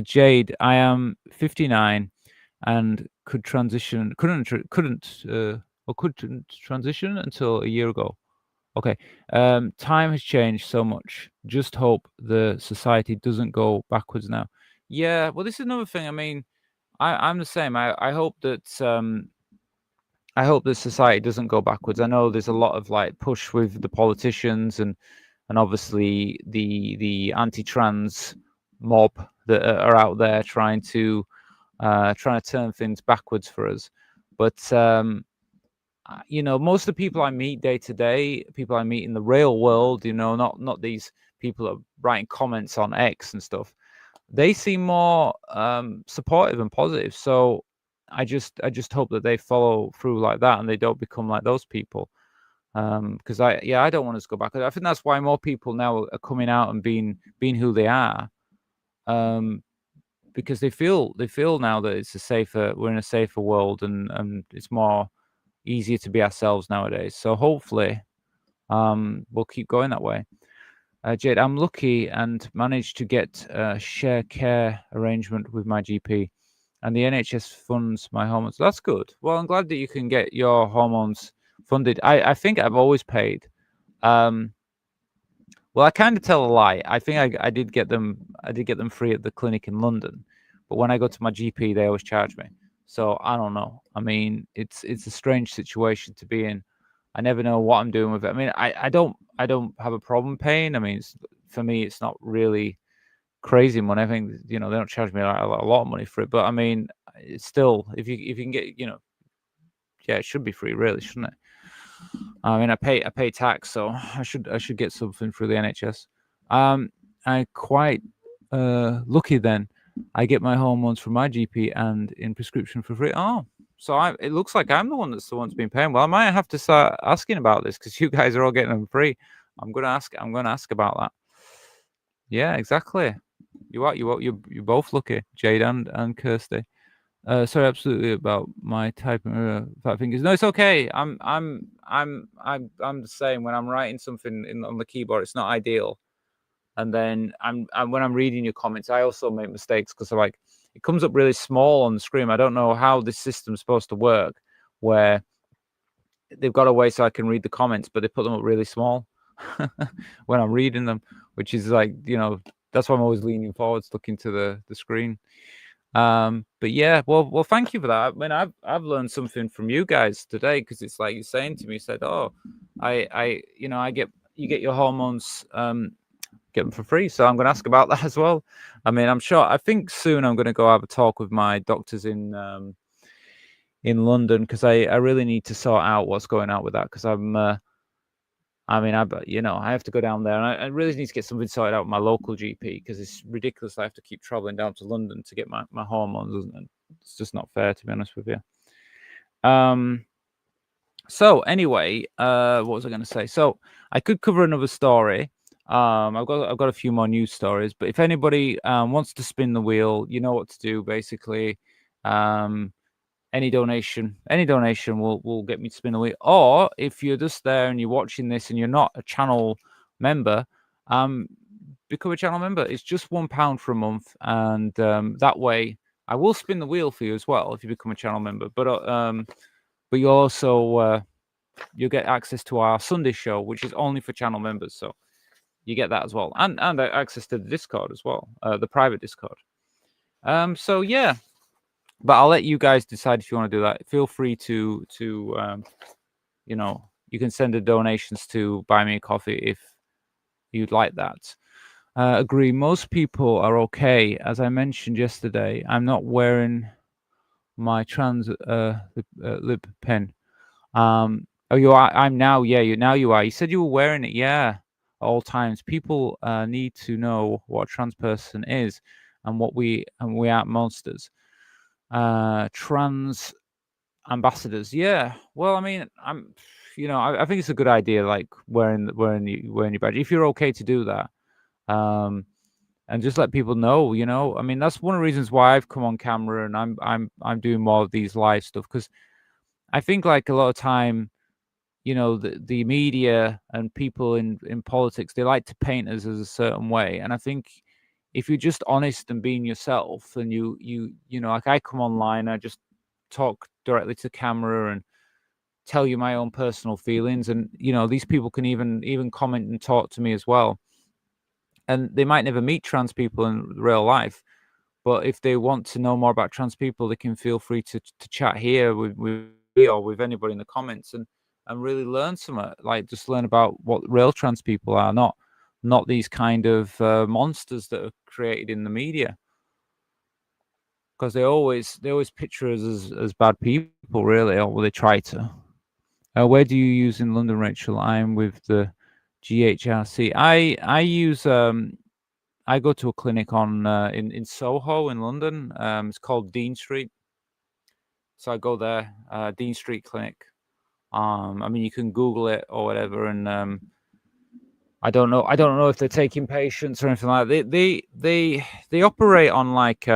Jade, I am 59 and couldn't transition until a year ago. Okay. Time has changed so much. Just hope the society doesn't go backwards now. Yeah, well, this is another thing. I mean, I'm the same. I hope that society doesn't go backwards. I know there's a lot of like push with the politicians and obviously the anti-trans mob that are out there trying to turn things backwards for us. But most of the people I meet day to day, people I meet in the real world, not these people that are writing comments on X and stuff, they seem more supportive and positive. So I just hope that they follow through like that and they don't become like those people. Because I don't want us to go back. I think that's why more people now are coming out and being who they are. Because they feel now that we're in a safer world and it's more easier to be ourselves nowadays. So hopefully we'll keep going that way. Jade, I'm lucky and managed to get a share care arrangement with my GP, and the NHS funds my hormones. That's good. Well, I'm glad that you can get your hormones funded. I think I've always paid. Well, I kind of tell a lie. I think I did get them. I did get them free at the clinic in London, but when I go to my GP, they always charge me. So I don't know. I mean, it's a strange situation to be in. I never know what I'm doing with it. I mean, I don't have a problem paying. I mean, for me, it's not really crazy money. I think they don't charge me a lot of money for it. But I mean, it's still if you can get yeah, it should be free, really, shouldn't it? I mean, I pay tax, so I should get something through the NHS. I'm quite lucky then. I get my hormones from my GP and in prescription for free. Oh, so it looks like I'm the one that's been paying. Well, I might have to start asking about this because you guys are all getting them free. I'm gonna ask about that. Yeah, exactly. You're both lucky, Jade and Kirsty. Sorry, absolutely about my typing fat fingers. No, it's okay. I'm the same. When I'm writing something on the keyboard, it's not ideal. And then when I'm reading your comments, I also make mistakes because like it comes up really small on the screen. I don't know how this system's supposed to work, where they've got a way so I can read the comments, but they put them up really small when I'm reading them, which is like that's why I'm always leaning forwards, looking to the screen. But yeah, well, thank you for that. I mean, I've learned something from you guys today, because it's like you're saying to me, you said, oh, you get your hormones, get them for free. So I'm going to ask about that as well. I mean, I think soon I'm going to go have a talk with my doctors in London, because I really need to sort out what's going on with that, because I mean, I have to go down there, and I really need to get something sorted out with my local GP, because it's ridiculous. I have to keep traveling down to London to get my hormones, and it's just not fair, to be honest with you. So anyway, what was I going to say? So I could cover another story. I've got a few more news stories, but if anybody wants to spin the wheel, you know what to do. Basically, any donation will get me to spin the wheel. Or if you're just there and you're watching this and you're not a channel member, become a channel member. It's just £1 for a month, and that way I will spin the wheel for you as well if you become a channel member. But you also you'll get access to our Sunday show, which is only for channel members. So you get that as well, and access to the Discord as well, the private Discord. So yeah, but I'll let you guys decide if you want to do that. Feel free to you can send the donations to Buy Me a Coffee if you'd like that. Agree. Most people are okay. As I mentioned yesterday, I'm not wearing my trans lip pen. Oh, you are. I'm now. Yeah, you are. You said you were wearing it. Yeah, at all times. People need to know what a trans person is, and we aren't monsters. Trans ambassadors. Yeah. Well, I mean, I think it's a good idea, like wearing your badge, if you're okay to do that. And just let people know. I mean, that's one of the reasons why I've come on camera, and I'm doing more of these live stuff, because I think, like, a lot of time, the media and people in politics, they like to paint us as a certain way. And I think if you're just honest and being yourself, and like, I come online, I just talk directly to camera and tell you my own personal feelings, and these people can even comment and talk to me as well. And they might never meet trans people in real life, but if they want to know more about trans people, they can feel free to chat here with me or with anybody in the comments, and really learn something. Like, just learn about what real trans people are, not these kind of monsters that are created in the media, because they always picture us as bad people, really, or they try to. Where do you use in London, Rachel? I'm with the GHRC. I use I go to a clinic on in Soho in London. It's called Dean Street. So I go there, Dean Street Clinic. I mean, you can Google it or whatever, and I don't know if they're taking patients or anything like that. They operate on, like,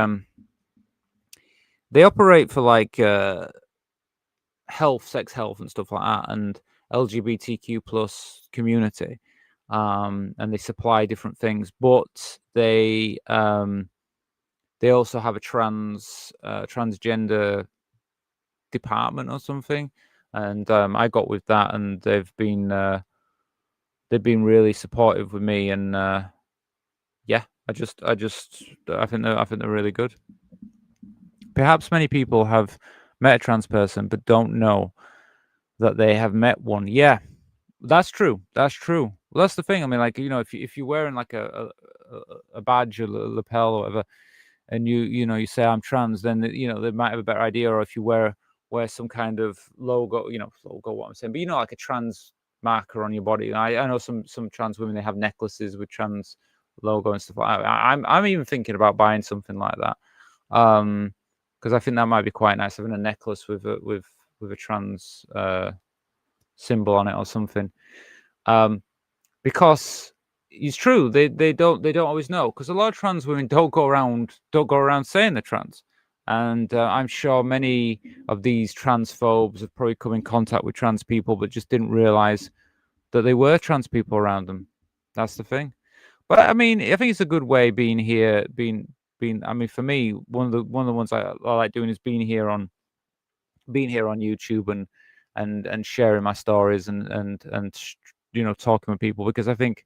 they operate for, like, health, sex health and stuff like that, and LGBTQ plus community. And they supply different things, but they also have a transgender department or something. And I got with that, and they've been really supportive with me. And yeah, I think they're really good. Perhaps many people have met a trans person but don't know that they have met one. Yeah, that's true. Well, that's the thing. I mean, like, if you're wearing, like, a badge or a lapel or whatever, and you say I'm trans, then they might have a better idea. Or if you wear some kind of logo, what I'm saying, but like a trans marker on your body. I know some trans women, they have necklaces with trans logo and stuff like that. I'm even thinking about buying something like that, because I think that might be quite nice, having a necklace with a trans symbol on it or something. Because it's true, they don't always know, because a lot of trans women don't go around saying they're trans. And I'm sure many of these transphobes have probably come in contact with trans people, but just didn't realize that they were trans people around them. That's the thing. But I mean, I think it's a good way being here. I mean, for me, one of the ones I like doing is being here on YouTube, and sharing my stories, and talking with people, because I think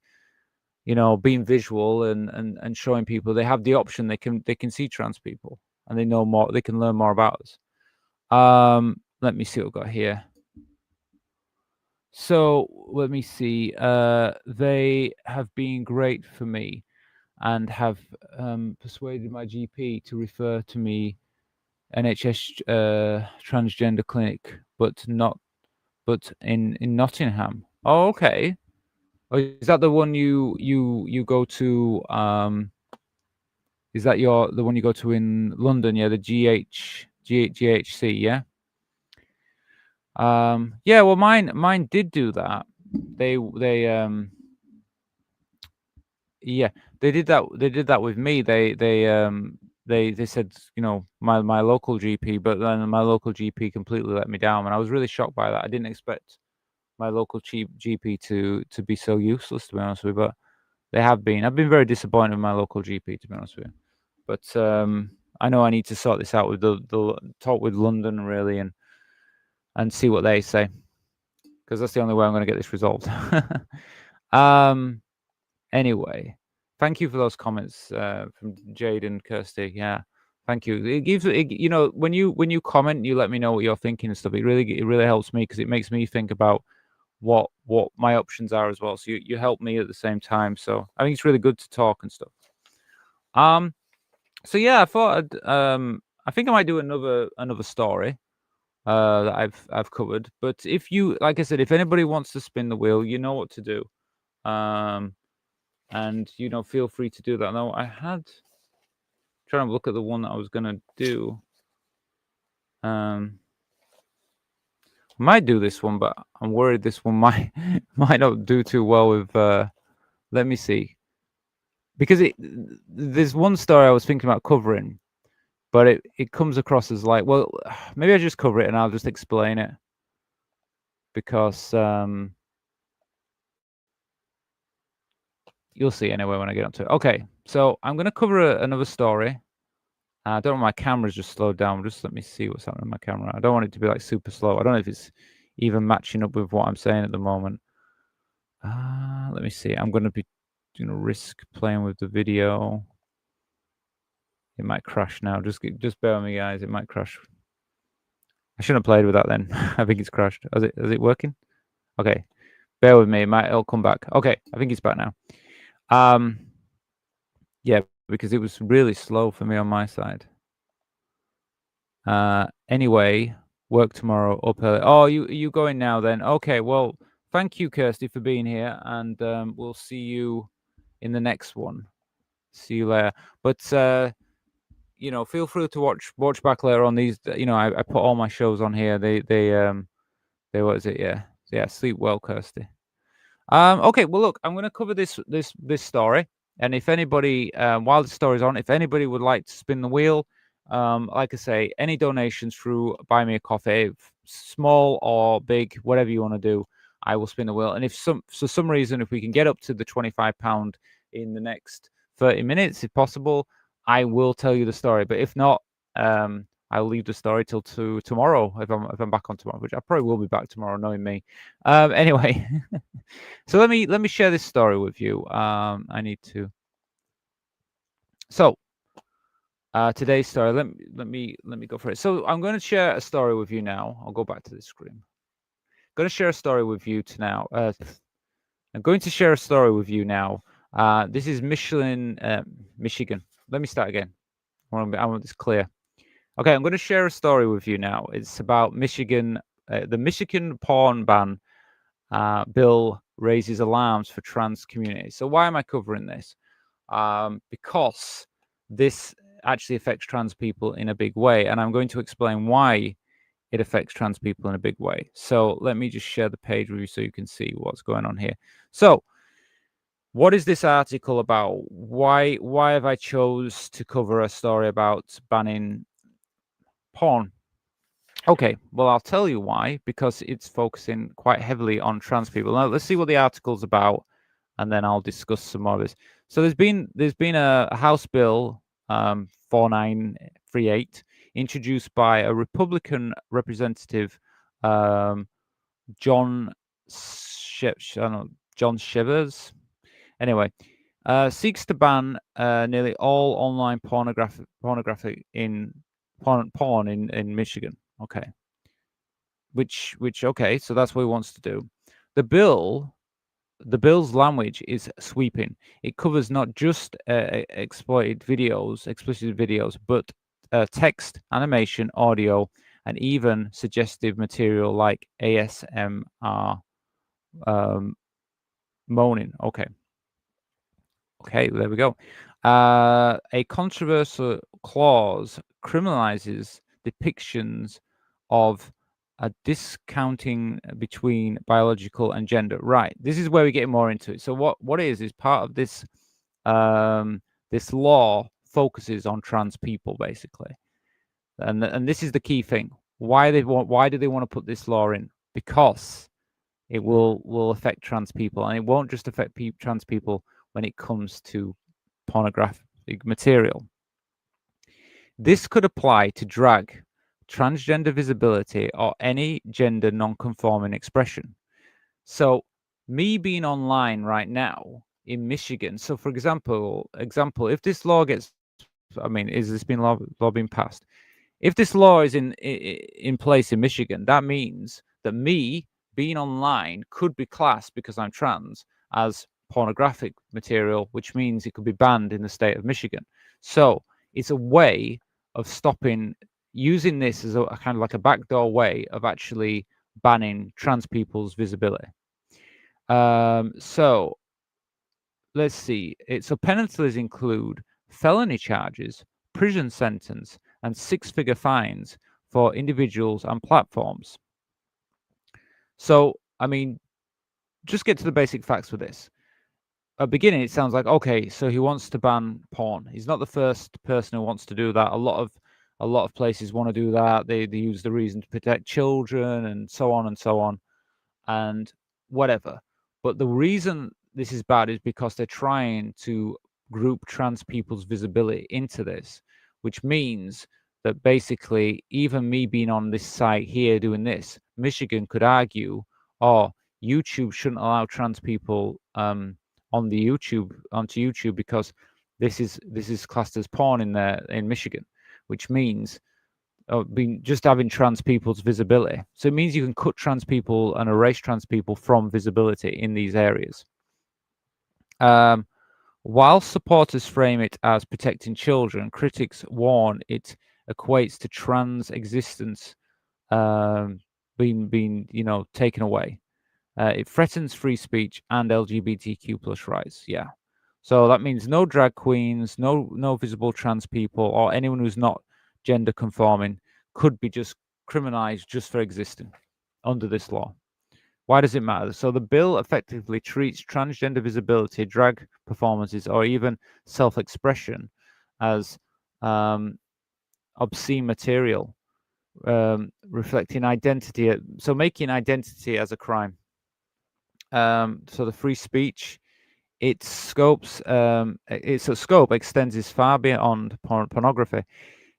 being visual and showing people they have the option, they can see trans people. and they know more. They can learn more about us. Let me see what we've got here. So let me see. They have been great for me, and have persuaded my GP to refer to me NHS transgender clinic, but in Nottingham. Oh, okay. Oh, is that the one you go to? Is that the one you go to in London? Yeah, the GHC. Yeah. Yeah. Well, mine did do that. They yeah, they did that. They did that with me. They said, you know, my local GP, but then my local GP completely let me down, and I was really shocked by that. I didn't expect my local GP to be so useless, to be honest with you, but they have been. I've been very disappointed with my local GP, to be honest with you. But I know I need to sort this out with the talk with London, really, and see what they say, because that's the only way I'm going to get this resolved. Anyway, thank you for those comments from Jade and Kirsty. Yeah, thank you. It gives you know, when you comment, you let me know what you're thinking and stuff. It really helps me, because it makes me think about what my options are as well. So you help me at the same time. So I think it's really good to talk and stuff. So yeah, I thought I think I might do another story that I've covered. But if you, like I said, if anybody wants to spin the wheel, you know what to do. And you know, feel free to do that. Now I had trying to look at the one that I was gonna do. I might do this one, but I'm worried this one might not do too well with let me see. Because there's one story I was thinking about covering, but it comes across as like, well, maybe I just cover it and I'll just explain it. Because you'll see anyway when I get onto it. Okay, so I'm gonna cover another story. I don't know, my camera's just slowed down. Just let me see what's happening with my camera. I don't want it to be like super slow. I don't know if it's even matching up with what I'm saying at the moment. Let me see. I'm going to be, you know, risk playing with the video. It might crash now. Just bear with me, guys. It might crash. I shouldn't have played with that then. I think it's crashed. Is it working? Okay. Bear with me. It'll come back. Okay. I think it's back now. Yeah, because it was really slow for me on my side. Anyway, work tomorrow up early. Oh, you going now then? Okay, well, thank you, Kirsty, for being here, and we'll see you in the next one. See you later. But you know, feel free to watch back later on these. You know, I put all my shows on here. They what is it? Yeah. Sleep well, Kirsty. Okay, well, look, I'm going to cover this story, and if anybody, while the story's on, if anybody would like to spin the wheel, like I say, any donations through Buy Me a Coffee, small or big, whatever you want to do, I will spin the wheel. And if for some reason, if we can get up to the £25 in the next 30 minutes, if possible, I will tell you the story. But if not, I'll leave the story till tomorrow if I'm back on tomorrow, which I probably will be back tomorrow, knowing me. Anyway, so let me share this story with you. I need to. So today's story. Let me go for it. So I'm going to share a story with you now. I'll go back to the screen. I'm going to share a story with you now. I'm going to share a story with you now. This is Michigan. Let me start again. I want this clear. Okay, I'm going to share a story with you now. It's about Michigan. The Michigan porn ban bill raises alarms for trans community. So why am I covering this? Because this actually affects trans people in a big way, and I'm going to explain why it affects trans people in a big way. So let me just share the page with you so you can see what's going on here. So what is this article about? Why have I chose to cover a story about banning porn? Okay, well, I'll tell you why, because it's focusing quite heavily on trans people. Now, let's see what the article's about, and then I'll discuss some more of this. So there's been a House Bill 4938 introduced by a Republican representative, John Shivers. Anyway, seeks to ban nearly all online pornography in porn in Michigan. Okay. Which okay, so that's what he wants to do. The bill's language is sweeping. It covers not just explicit videos, but text, animation, audio, and even suggestive material like ASMR moaning. Okay, there we go. A controversial clause criminalizes depictions of a discounting between biological and gender. Right. This is where we get more into it. So what it is part of this this law focuses on trans people basically, and this is the key thing. Why do they want to put this law in? Because it will affect trans people, and it won't just affect trans people when it comes to pornographic material. This could apply to drag, transgender visibility, or any gender non-conforming expression. So me being online right now in Michigan, so for example, if this law gets, I mean, is this been law being passed? If this law is in place in Michigan, that means that me being online could be classed, because I'm trans, as pornographic material, which means it could be banned in the state of Michigan. So it's a way of stopping, using this as a kind of like a backdoor way of actually banning trans people's visibility. So let's see. So penalties include felony charges, prison sentence, and six-figure fines for individuals and platforms. So, I mean, just get to the basic facts with this. At the beginning, it sounds like, okay, so he wants to ban porn. He's not the first person who wants to do that. A lot of places want to do that. They use the reason to protect children and so on and whatever. But the reason this is bad is because they're trying to group trans people's visibility into this, which means that basically even me being on this site here doing this, Michigan could argue, oh, YouTube shouldn't allow trans people onto YouTube because this is classed as porn in Michigan, which means just having trans people's visibility. So it means you can cut trans people and erase trans people from visibility in these areas. While supporters frame it as protecting children, critics warn it equates to trans existence being taken away. It threatens free speech and LGBTQ plus rights. Yeah. So that means no drag queens, no visible trans people, or anyone who's not gender conforming could be just criminalized just for existing under this law. Why does it matter? So the bill effectively treats transgender visibility, drag performances, or even self-expression as obscene material, reflecting identity. So making identity as a crime. So the free speech, its scope extends as far beyond pornography.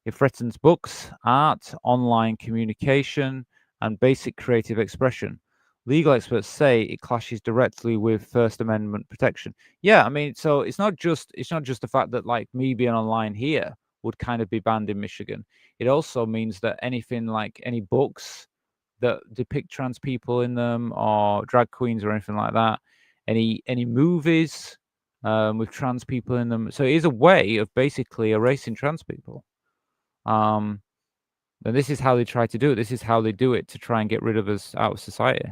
It threatens books, art, online communication, and basic creative expression. Legal experts say it clashes directly with First Amendment protection. Yeah, I mean, so it's not just the fact that like me being online here would kind of be banned in Michigan. It also means that anything like any books that depict trans people in them, or drag queens or anything like that, any movies with trans people in them. So it is a way of basically erasing trans people. And this is how they try to do it. This is how they do it to try and get rid of us out of society.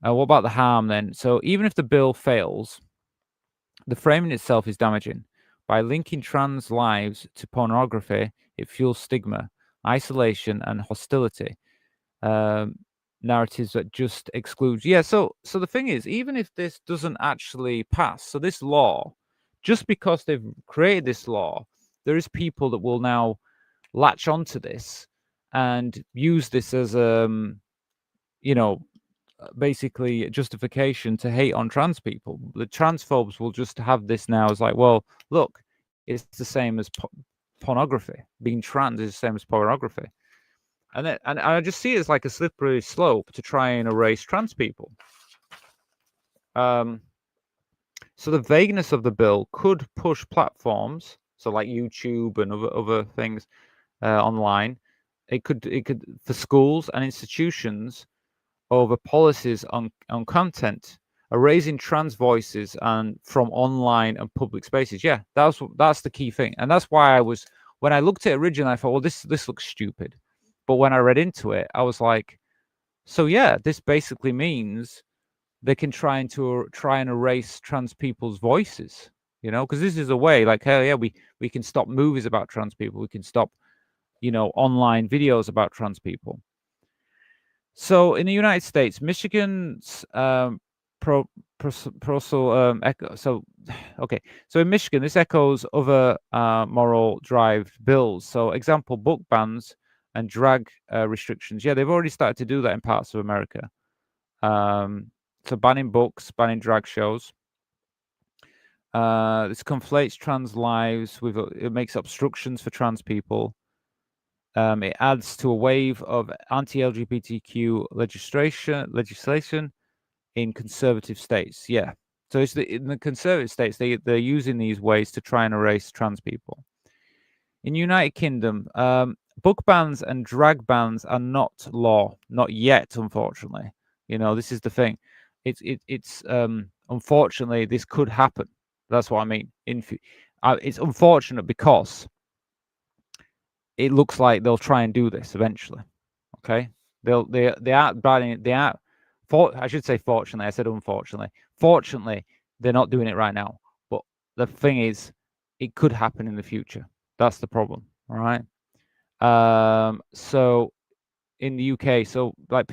What about the harm then? So even if the bill fails, the framing itself is damaging. By linking trans lives to pornography, it fuels stigma, isolation, and hostility. Narratives that just exclude. Yeah, so the thing is, even if this doesn't actually pass, so this law, just because they've created this law, there is people that will now latch onto this and use this as basically justification to hate on trans people. The transphobes will just have this now as like, well, look, it's the same as pornography. Being trans is the same as pornography. And I just see it as like a slippery slope to try and erase trans people. So the vagueness of the bill could push platforms, so like YouTube and other things online. It could for schools and institutions over policies on content, erasing trans voices and from online and public spaces. Yeah, that's the key thing, and that's why when I looked at it originally, I thought, well, this looks stupid, but when I read into it, I was like, so yeah, this basically means they can try and erase trans people's voices, because this is a way, like, hell yeah, we can stop movies about trans people, we can stop, online videos about trans people. So in the United States, Michigan's pro, echo, so okay, so in Michigan, this echoes other moral drive bills. So example, book bans and drag restrictions. Yeah, they've already started to do that in parts of America. So banning books, banning drag shows. This conflates trans lives with it makes obstructions for trans people. It adds to a wave of anti-LGBTQ legislation in conservative states. Yeah, so in the conservative states they're using these ways to try and erase trans people. In United Kingdom, book bans and drag bans are not law, not yet, unfortunately. This is the thing. It's unfortunately this could happen. That's what I mean. It's unfortunate because it looks like they'll try and do this eventually. Okay, they are banning. I should say fortunately. I said unfortunately. Fortunately, they're not doing it right now. But the thing is, it could happen in the future. That's the problem. All right. So in the UK, so like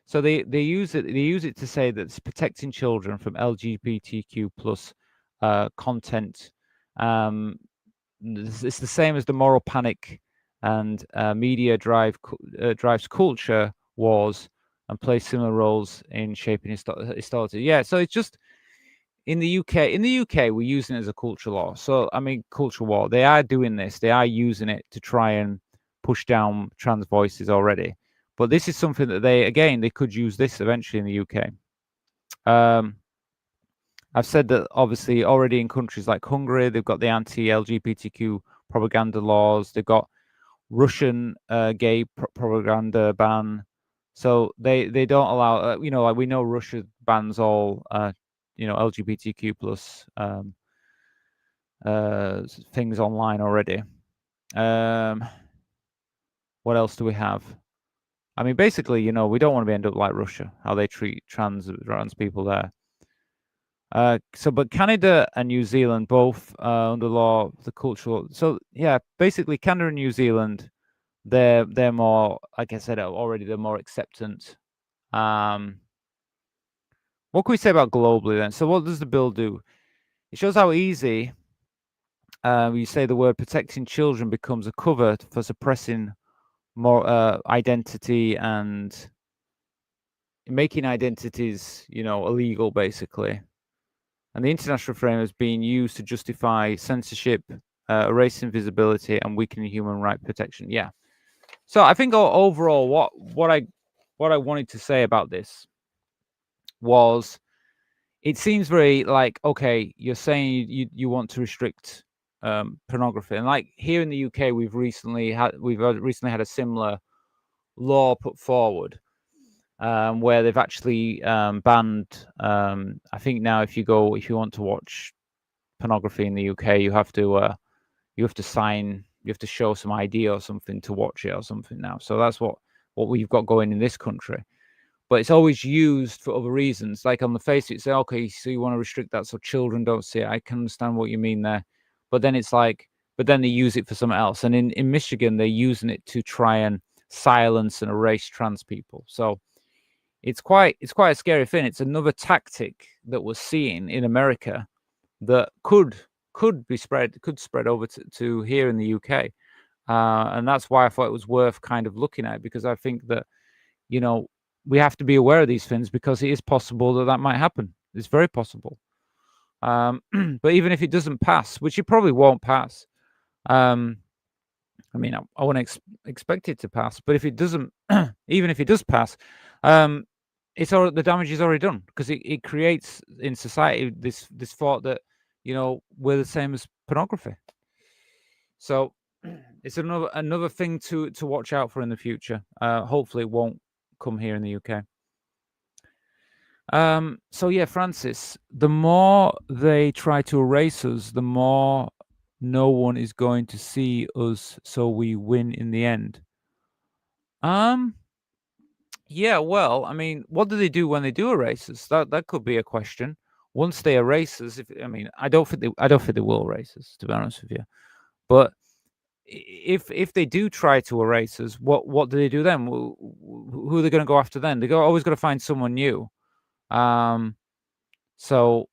so they use it to say that it's protecting children from LGBTQ plus content. It's the same as the moral panic and media drives culture wars and plays similar roles in shaping historicity. Yeah, so it's just in the UK. In the UK, we're using it as a culture law. So I mean, culture war. They are doing this. They are using it to try and push down trans voices already. But this is something that they could use this eventually in the UK. I've said that obviously already in countries like Hungary, they've got the anti-LGBTQ propaganda laws. They've got Russian gay propaganda ban. So they don't allow, like we know Russia bans all, LGBTQ plus things online already. What else do we have? I mean, basically, we don't want to end up like Russia, how they treat trans people there. But Canada and New Zealand both under law, the cultural. So yeah, basically Canada and New Zealand, they're more, like I said already, they're more acceptant. What can we say about globally then? So what does the bill do? It shows how easy you say the word protecting children becomes a cover for suppressing more identity and making identities, illegal basically. And the international frame is being used to justify censorship, erasing visibility, and weakening human right protection. Yeah. So I think overall, what I wanted to say about this was, it seems very like, okay, you're saying you want to restrict pornography, and like here in the UK, we've recently had a similar law put forward. Where they've actually banned. I think now, if you want to watch pornography in the UK, you have to sign, you have to show some ID or something to watch it or something now. So that's what we've got going in this country. But it's always used for other reasons. Like on the face, it say, okay, so you want to restrict that so children don't see it. I can understand what you mean there, but then it's like, but then they use it for something else. And in Michigan, they're using it to try and silence and erase trans people. So it's quite a scary thing. It's another tactic that we're seeing in America that could spread over to here in the UK, and that's why I thought it was worth kind of looking at, because I think that we have to be aware of these things, because it is possible that might happen. It's very possible. But even if it doesn't pass, which it probably won't pass, I mean, I wouldn't expect it to pass, but if it doesn't, even if it does pass, the damage is already done, because it creates in society this thought that, you know, we're the same as pornography. So it's another thing to watch out for in the future. Hopefully it won't come here in the UK. So yeah, Francis, the more they try to erase us, the more no one is going to see us, so we win in the end. Yeah, well, I mean, what do they do when they do erase us? That could be a question. Once they erase us, I don't think they will erase us, to be honest with you. But if they do try to erase us, what do they do then? Who are they going to go after then? Always got to find someone new. So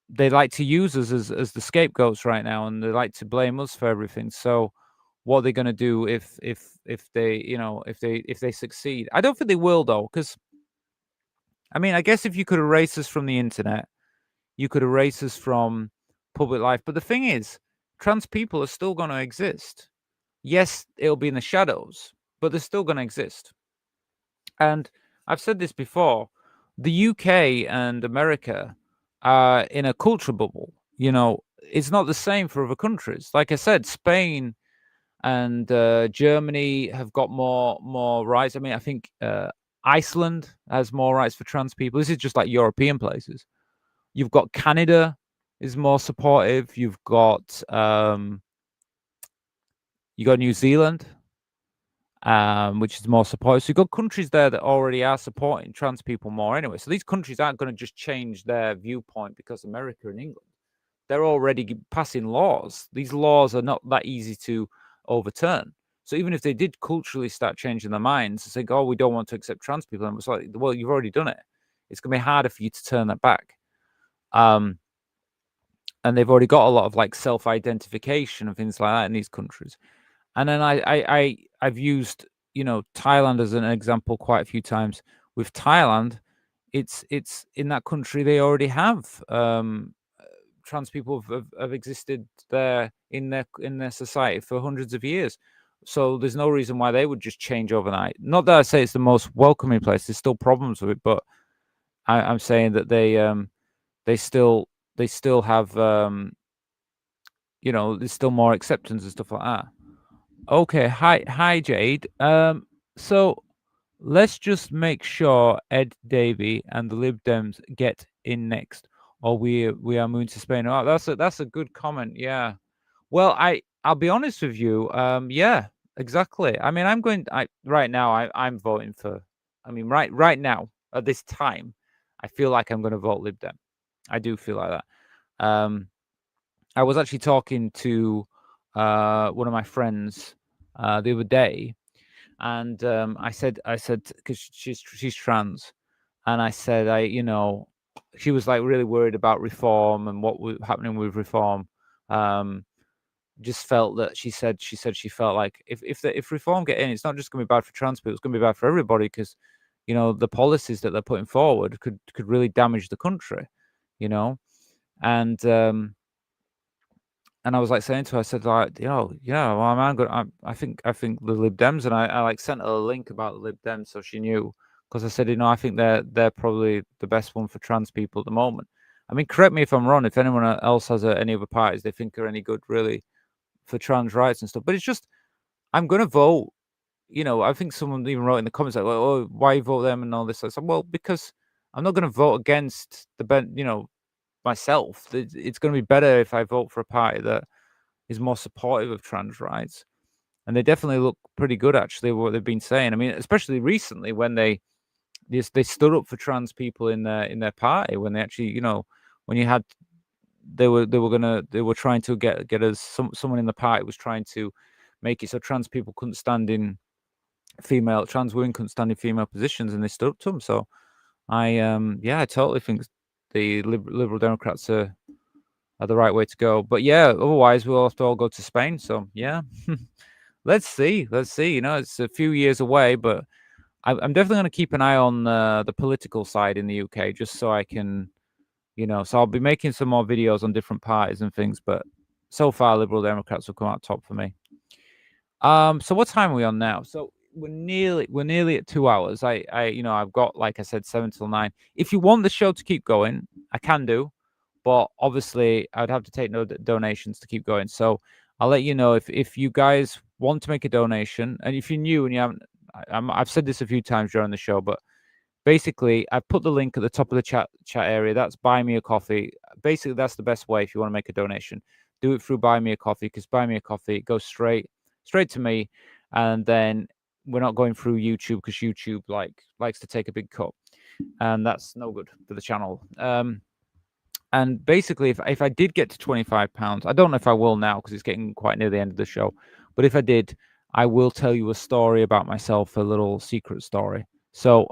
they like to use us as the scapegoats right now, and they like to blame us for everything. So what are they going to do if they, you know, if they succeed? I don't think they will, though, because I mean, I guess if you could erase us from the internet, you could erase us from public life. But the thing is, trans people are still going to exist. Yes, it'll be in the shadows, but they're still going to exist. And I've said this before, the UK and America are in a culture bubble. You know, it's not the same for other countries. Like I said, Spain and Germany have got more rights. I mean, I think Iceland has more rights for trans people. This is just like European places. You've got Canada is more supportive. You've got New Zealand, which is more supportive. So you've got countries there that already are supporting trans people more anyway. So these countries aren't going to just change their viewpoint because America and England. They're already passing laws. These laws are not that easy to overturn. So even if they did culturally start changing their minds and think, oh, we don't want to accept trans people, and it's like, well, you've already done it. It's going to be harder for you to turn that back. And they've already got a lot of like self-identification and things like that in these countries. And then I've used, you know, Thailand as an example quite a few times. With Thailand, it's in that country they already have trans people have existed there in their society for hundreds of years. So there's no reason why they would just change overnight. Not that I say it's the most welcoming place. There's still problems with it, but I'm saying that they still have you know, there's still more acceptance and stuff like that. Okay, hi Jade. So let's just make sure Ed Davey and the Lib Dems get in next, or we are moving to Spain. Oh, that's a good comment. Yeah. Well, I'll be honest with you. Yeah, exactly. I mean, right now I'm voting for. I mean, right now at this time, I feel like I'm going to vote Lib Dem. I do feel like that. I was actually talking to one of my friends the other day, and I said because she's trans, and I said you know, she was like really worried about reform and what was happening with reform. Just felt that she said she felt like if reform get in, it's not just going to be bad for trans people, it's going to be bad for everybody, because you know the policies that they're putting forward could really damage the country, you know, and I was like saying to her, I said, like, you know, yeah, well, I'm good. I think the Lib Dems, and I like sent her a link about the Lib Dems so she knew, because I said, you know, I think they're probably the best one for trans people at the moment. I mean, correct me if I'm wrong. If anyone else has any other parties they think are any good really for trans rights and stuff, but it's just I'm gonna vote. You know, I think someone even wrote in the comments like, well, oh, why you vote them and all this. I said, well, because I'm not gonna vote against you know, myself. It's going to be better if I vote for a party that is more supportive of trans rights, and they definitely look pretty good actually what they've been saying. I mean, especially recently when they stood up for trans people in their party, when they actually, you know, when you had they were trying to get us someone in the party was trying to make it so trans people couldn't stand in trans women couldn't stand in female positions, and they stood up to them. So I totally think the Liberal Democrats are the right way to go. But yeah, otherwise we'll have to all go to Spain. So yeah, let's see. You know, it's a few years away, but I'm definitely going to keep an eye on the political side in the UK, just so I can, you know. So I'll be making some more videos on different parties and things. But so far, Liberal Democrats will come out top for me. So what time are we on now? So we're nearly at 2 hours. I've got, like I said, 7 till 9. If you want the show to keep going, I can do, but obviously I'd have to take no donations to keep going. So I'll let you know if you guys want to make a donation, and if you're new and you haven't, I've said this a few times during the show, but basically I've put the link at the top of the chat area. That's Buy Me a Coffee. Basically, that's the best way if you want to make a donation. Do it through Buy Me a Coffee, because Buy Me a Coffee goes straight to me, and then we're not going through YouTube, because YouTube likes to take a big cut, and that's no good for the channel. And basically, if I did get to £25, I don't know if I will now because it's getting quite near the end of the show, but if I did, I will tell you a story about myself, a little secret story. So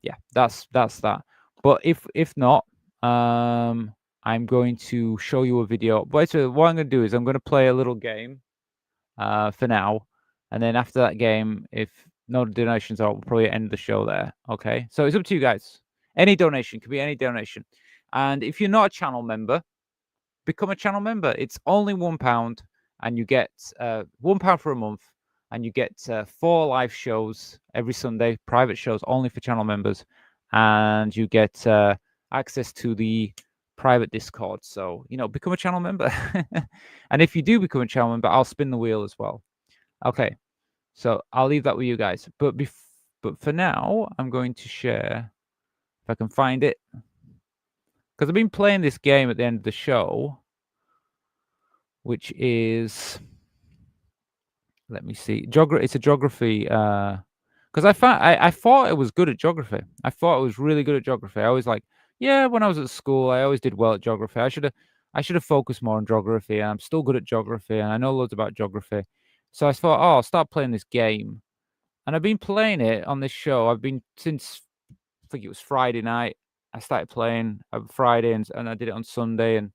yeah, that's that. But if not, I'm going to show you a video. But what I'm going to do is I'm going to play a little game for now, and then after that game, if no donations are, we'll probably end the show there. Okay, so it's up to you guys. Any donation could be any donation, and if you're not a channel member, become a channel member. It's only £1, and you get £1 for a month, and you get 4 live shows every Sunday, private shows only for channel members, and you get access to the private Discord. So become a channel member. And if you do become a channel member, I'll spin the wheel as well. Okay, so I'll leave that with you guys. But for now, I'm going to share, if I can find it, because I've been playing this game at the end of the show, which is, let me see, it's a geography. Because I thought it was good at geography. I thought it was really good at geography. I was like, yeah, when I was at school, I always did well at geography. I should have focused more on geography, and I'm still good at geography, and I know loads about geography. So I thought, oh, I'll start playing this game, and I've been playing it on this show. I've been since, I think it was Friday night. I started playing on Friday, and I did it on Sunday, and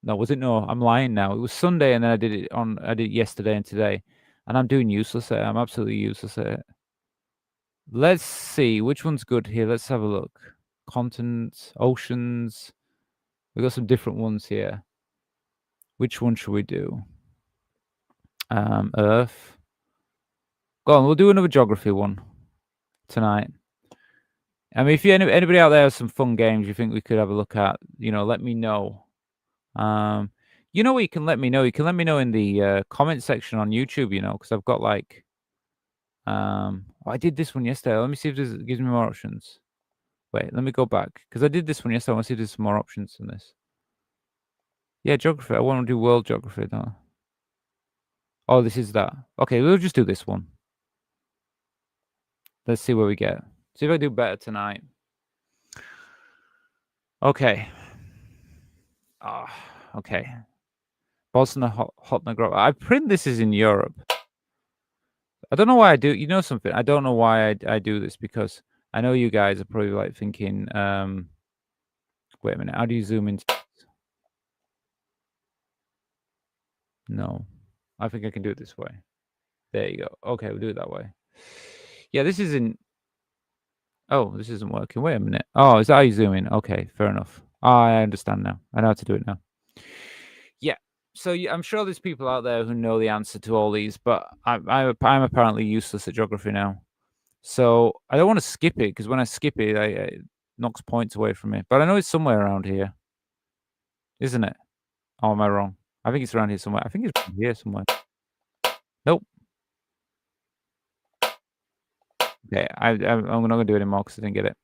no, was it? No, I'm lying now. It was Sunday, and then I did it yesterday and today, and I'm doing useless at it. I'm absolutely useless at it. Let's see which one's good here. Let's have a look. Continents, oceans. We got some different ones here. Which one should we do? Earth. Go on, we'll do another geography one tonight. I mean, if anybody out there has some fun games you think we could have a look at, let me know. You know what you can let me know? You can let me know in the comment section on YouTube, because I've got like, I did this one yesterday. Let me see if this gives me more options. Wait, let me go back, because I did this one yesterday. I want to see if there's some more options than this. Yeah, geography. I want to do world geography, don't I? Oh, this is that. Okay, we'll just do this one. Let's see where we get. See if I do better tonight. Okay. Okay. Bosnia Hotnagrov. I print this is in Europe. I don't know why I do. You know something? I don't know why I do this, because I know you guys are probably like thinking, wait a minute, how do you zoom in? No, I think I can do it this way. There you go. Okay, we'll do it that way. Yeah, this isn't. Oh, this isn't working. Wait a minute. Oh, is that how you zoom in? Okay, fair enough. I understand now. I know how to do it now. Yeah. So I'm sure there's people out there who know the answer to all these, but I'm apparently useless at geography now. So I don't want to skip it, because when I skip it, it knocks points away from me. But I know it's somewhere around here, isn't it? Oh, am I wrong? I think it's around here somewhere. I think it's around here somewhere. Nope. Okay, I'm not going to do it anymore because I didn't get it.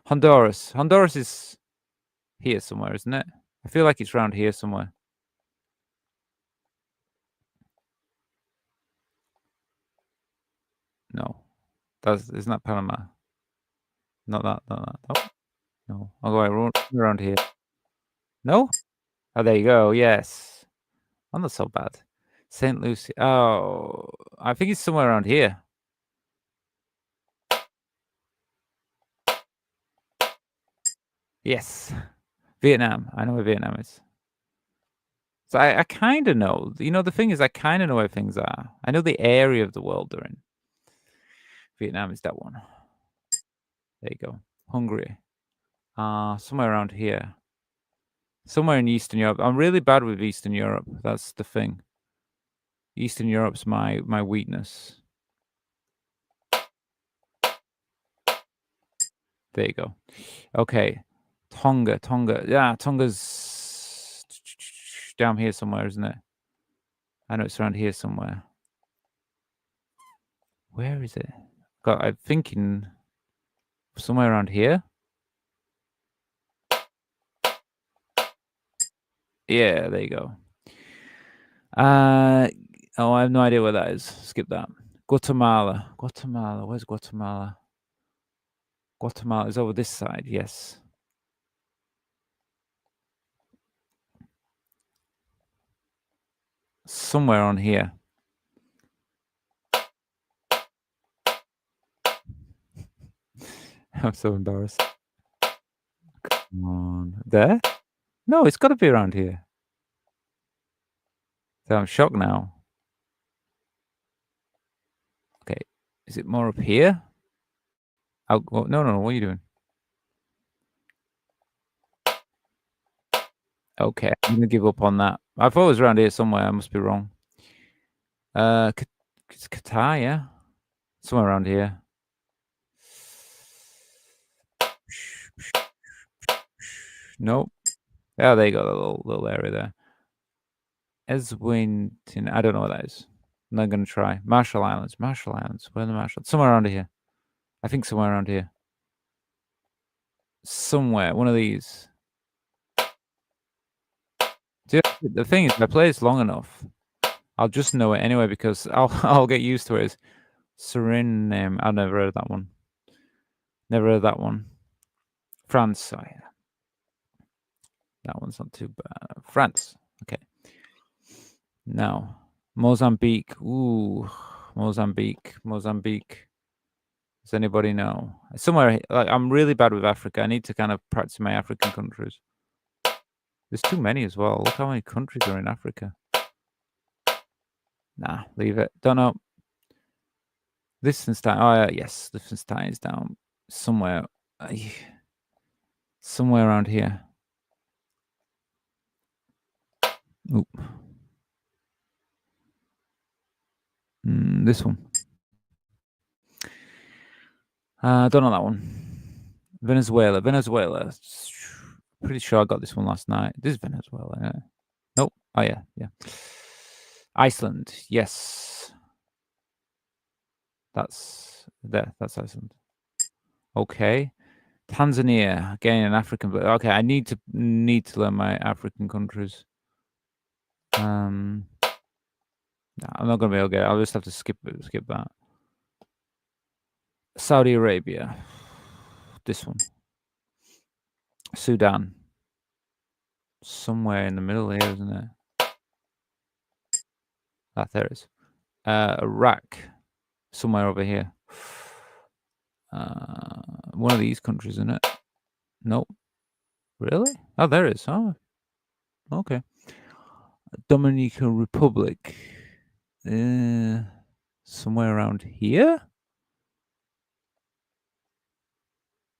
Honduras. Honduras is here somewhere, isn't it? I feel like it's around here somewhere. No. Isn't that Panama? Not that. Oh, no. I'll go around here. No? Oh, there you go. Yes. I'm not so bad. St. Lucie. Oh, I think it's somewhere around here. Yes. Vietnam. I know where Vietnam is. So I kind of know. The thing is, I kind of know where things are. I know the area of the world they're in. Vietnam is that one. There you go. Hungary. Somewhere around here. Somewhere in Eastern Europe. I'm really bad with Eastern Europe. That's the thing. Eastern Europe's my weakness. There you go. Okay. Tonga. Yeah, Tonga's down here somewhere, isn't it? I know it's around here somewhere. Where is it? God, I'm thinking somewhere around here. Yeah, there you go. Oh, I have no idea where that is. Skip that. Guatemala. Where's Guatemala? Guatemala is over this side. Yes. Somewhere on here. I'm so embarrassed. Come on. There? No, it's got to be around here. So I'm shocked now. Okay. Is it more up here? Oh, no. What are you doing? Okay. I'm going to give up on that. I thought it was around here somewhere. I must be wrong. It's Qatar, yeah? Somewhere around here. Nope. Oh, there you go, the little area there. Eswinton, I don't know what that is. I'm not going to try. Marshall Islands. Where are the Marshall? Somewhere around here. I think somewhere around here. Somewhere. One of these. See, the thing is, if I play this long enough, I'll just know it anyway because I'll get used to it. Suriname. I've never heard of that one. Never heard of that one. France. Oh, yeah. That one's not too bad. France. Okay. Now, Mozambique. Ooh, Mozambique. Does anybody know? Somewhere, like, I'm really bad with Africa. I need to kind of practice my African countries. There's too many as well. Look how many countries are in Africa. Nah, leave it. Don't know. Liechtenstein. Oh, yeah, yes. Liechtenstein is down somewhere. Somewhere around here. Oop. This one. Don't know that one. Venezuela. Pretty sure I got this one last night. This is Venezuela. Yeah. Nope. Oh, yeah. Iceland. Yes. That's Iceland. Okay. Tanzania. Again, an African. But okay, I need to learn my African countries. I'm not gonna be able to get it. I'll just have to skip that. Saudi Arabia. This one. Sudan. Somewhere in the middle here, isn't it? There it is. Iraq. Somewhere over here. One of these countries, isn't it? Nope. Really? Oh, there it is. Oh, okay. Dominican Republic. Somewhere around here?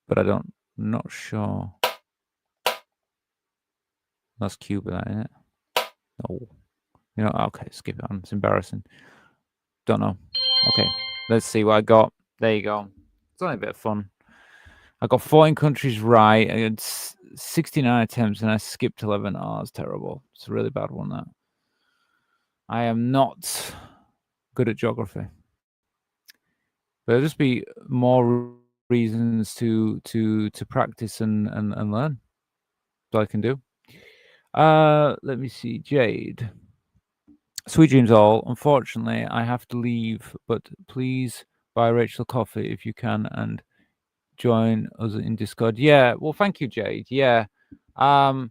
But I'm not sure. That's Cuba, that, isn't it? No. You know, okay, skip it on. It's embarrassing. Don't know. Okay, let's see what I got. There you go. It's only a bit of fun. I got 14 countries right. I had 69 attempts and I skipped 11. Oh, it's terrible. It's a really bad one, that. I am not good at geography. There'll just be more reasons to practice and learn. That's all I can do. Let me see. Jade. Sweet dreams all. Unfortunately, I have to leave, but please buy Rachel coffee if you can and join us in Discord. Yeah, well, thank you, Jade. Yeah, I'll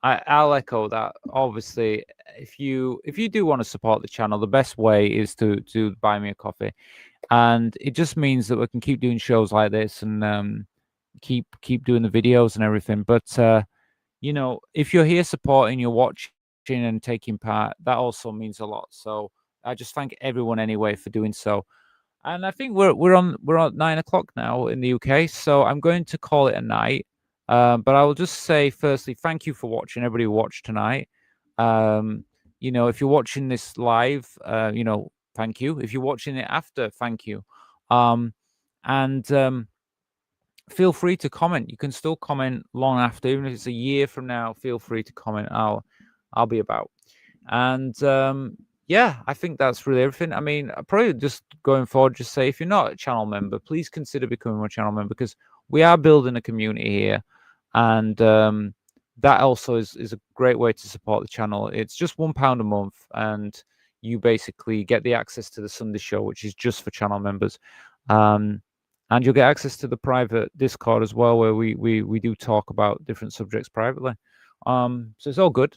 echo that. Obviously, if you do want to support the channel, the best way is to buy me a coffee, and it just means that we can keep doing shows like this and keep doing the videos and everything. But you know, if you're here supporting, you're watching and taking part, that also means a lot. So I just thank everyone anyway for doing so. And I think we're on 9 o'clock now in the UK, so I'm going to call it a night. But I will just say firstly, thank you for watching, everybody who watched tonight. You you know, if you're watching this live, you know, thank you. If you're watching it after, thank you. And feel free to comment. You can still comment long after, even if it's a year from now. Feel free to comment. I'll be about. And yeah, I think that's really everything. I mean, probably just going forward, just say if you're not a channel member, please consider becoming a channel member, because we are building a community here, and that also is a great way to support the channel. It's just £1 a month, and you basically get the access to the Sunday show, which is just for channel members. And you'll get access to the private Discord as well, where we do talk about different subjects privately. So it's all good.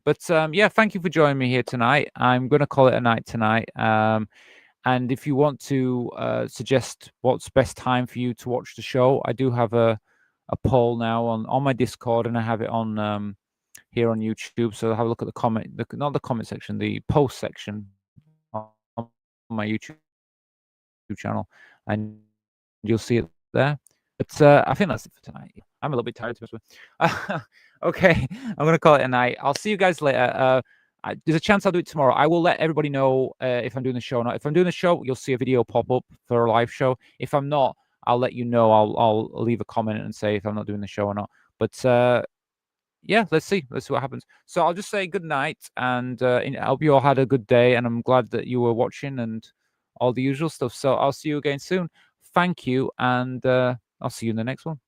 But yeah, thank you for joining me here tonight. I'm going to call it a night tonight. And if you want to suggest what's best time for you to watch the show, I do have a poll now on my Discord, and I have it on here on YouTube. So have a look at the comment, not the comment section, the post section on my YouTube channel, and you'll see it there. But I think that's it for tonight. I'm a little bit tired, to be honest with you. Okay, I'm going to call it a night. I'll see you guys later. There's a chance I'll do it tomorrow. I will let everybody know if I'm doing the show or not. If I'm doing the show, you'll see a video pop up for a live show. If I'm not, I'll let you know. I'll leave a comment and say if I'm not doing the show or not. But yeah, let's see what happens. So I'll just say good night, and I hope you all had a good day, and I'm glad that you were watching and all the usual stuff. So I'll see you again soon. Thank you, and I'll see you in the next one.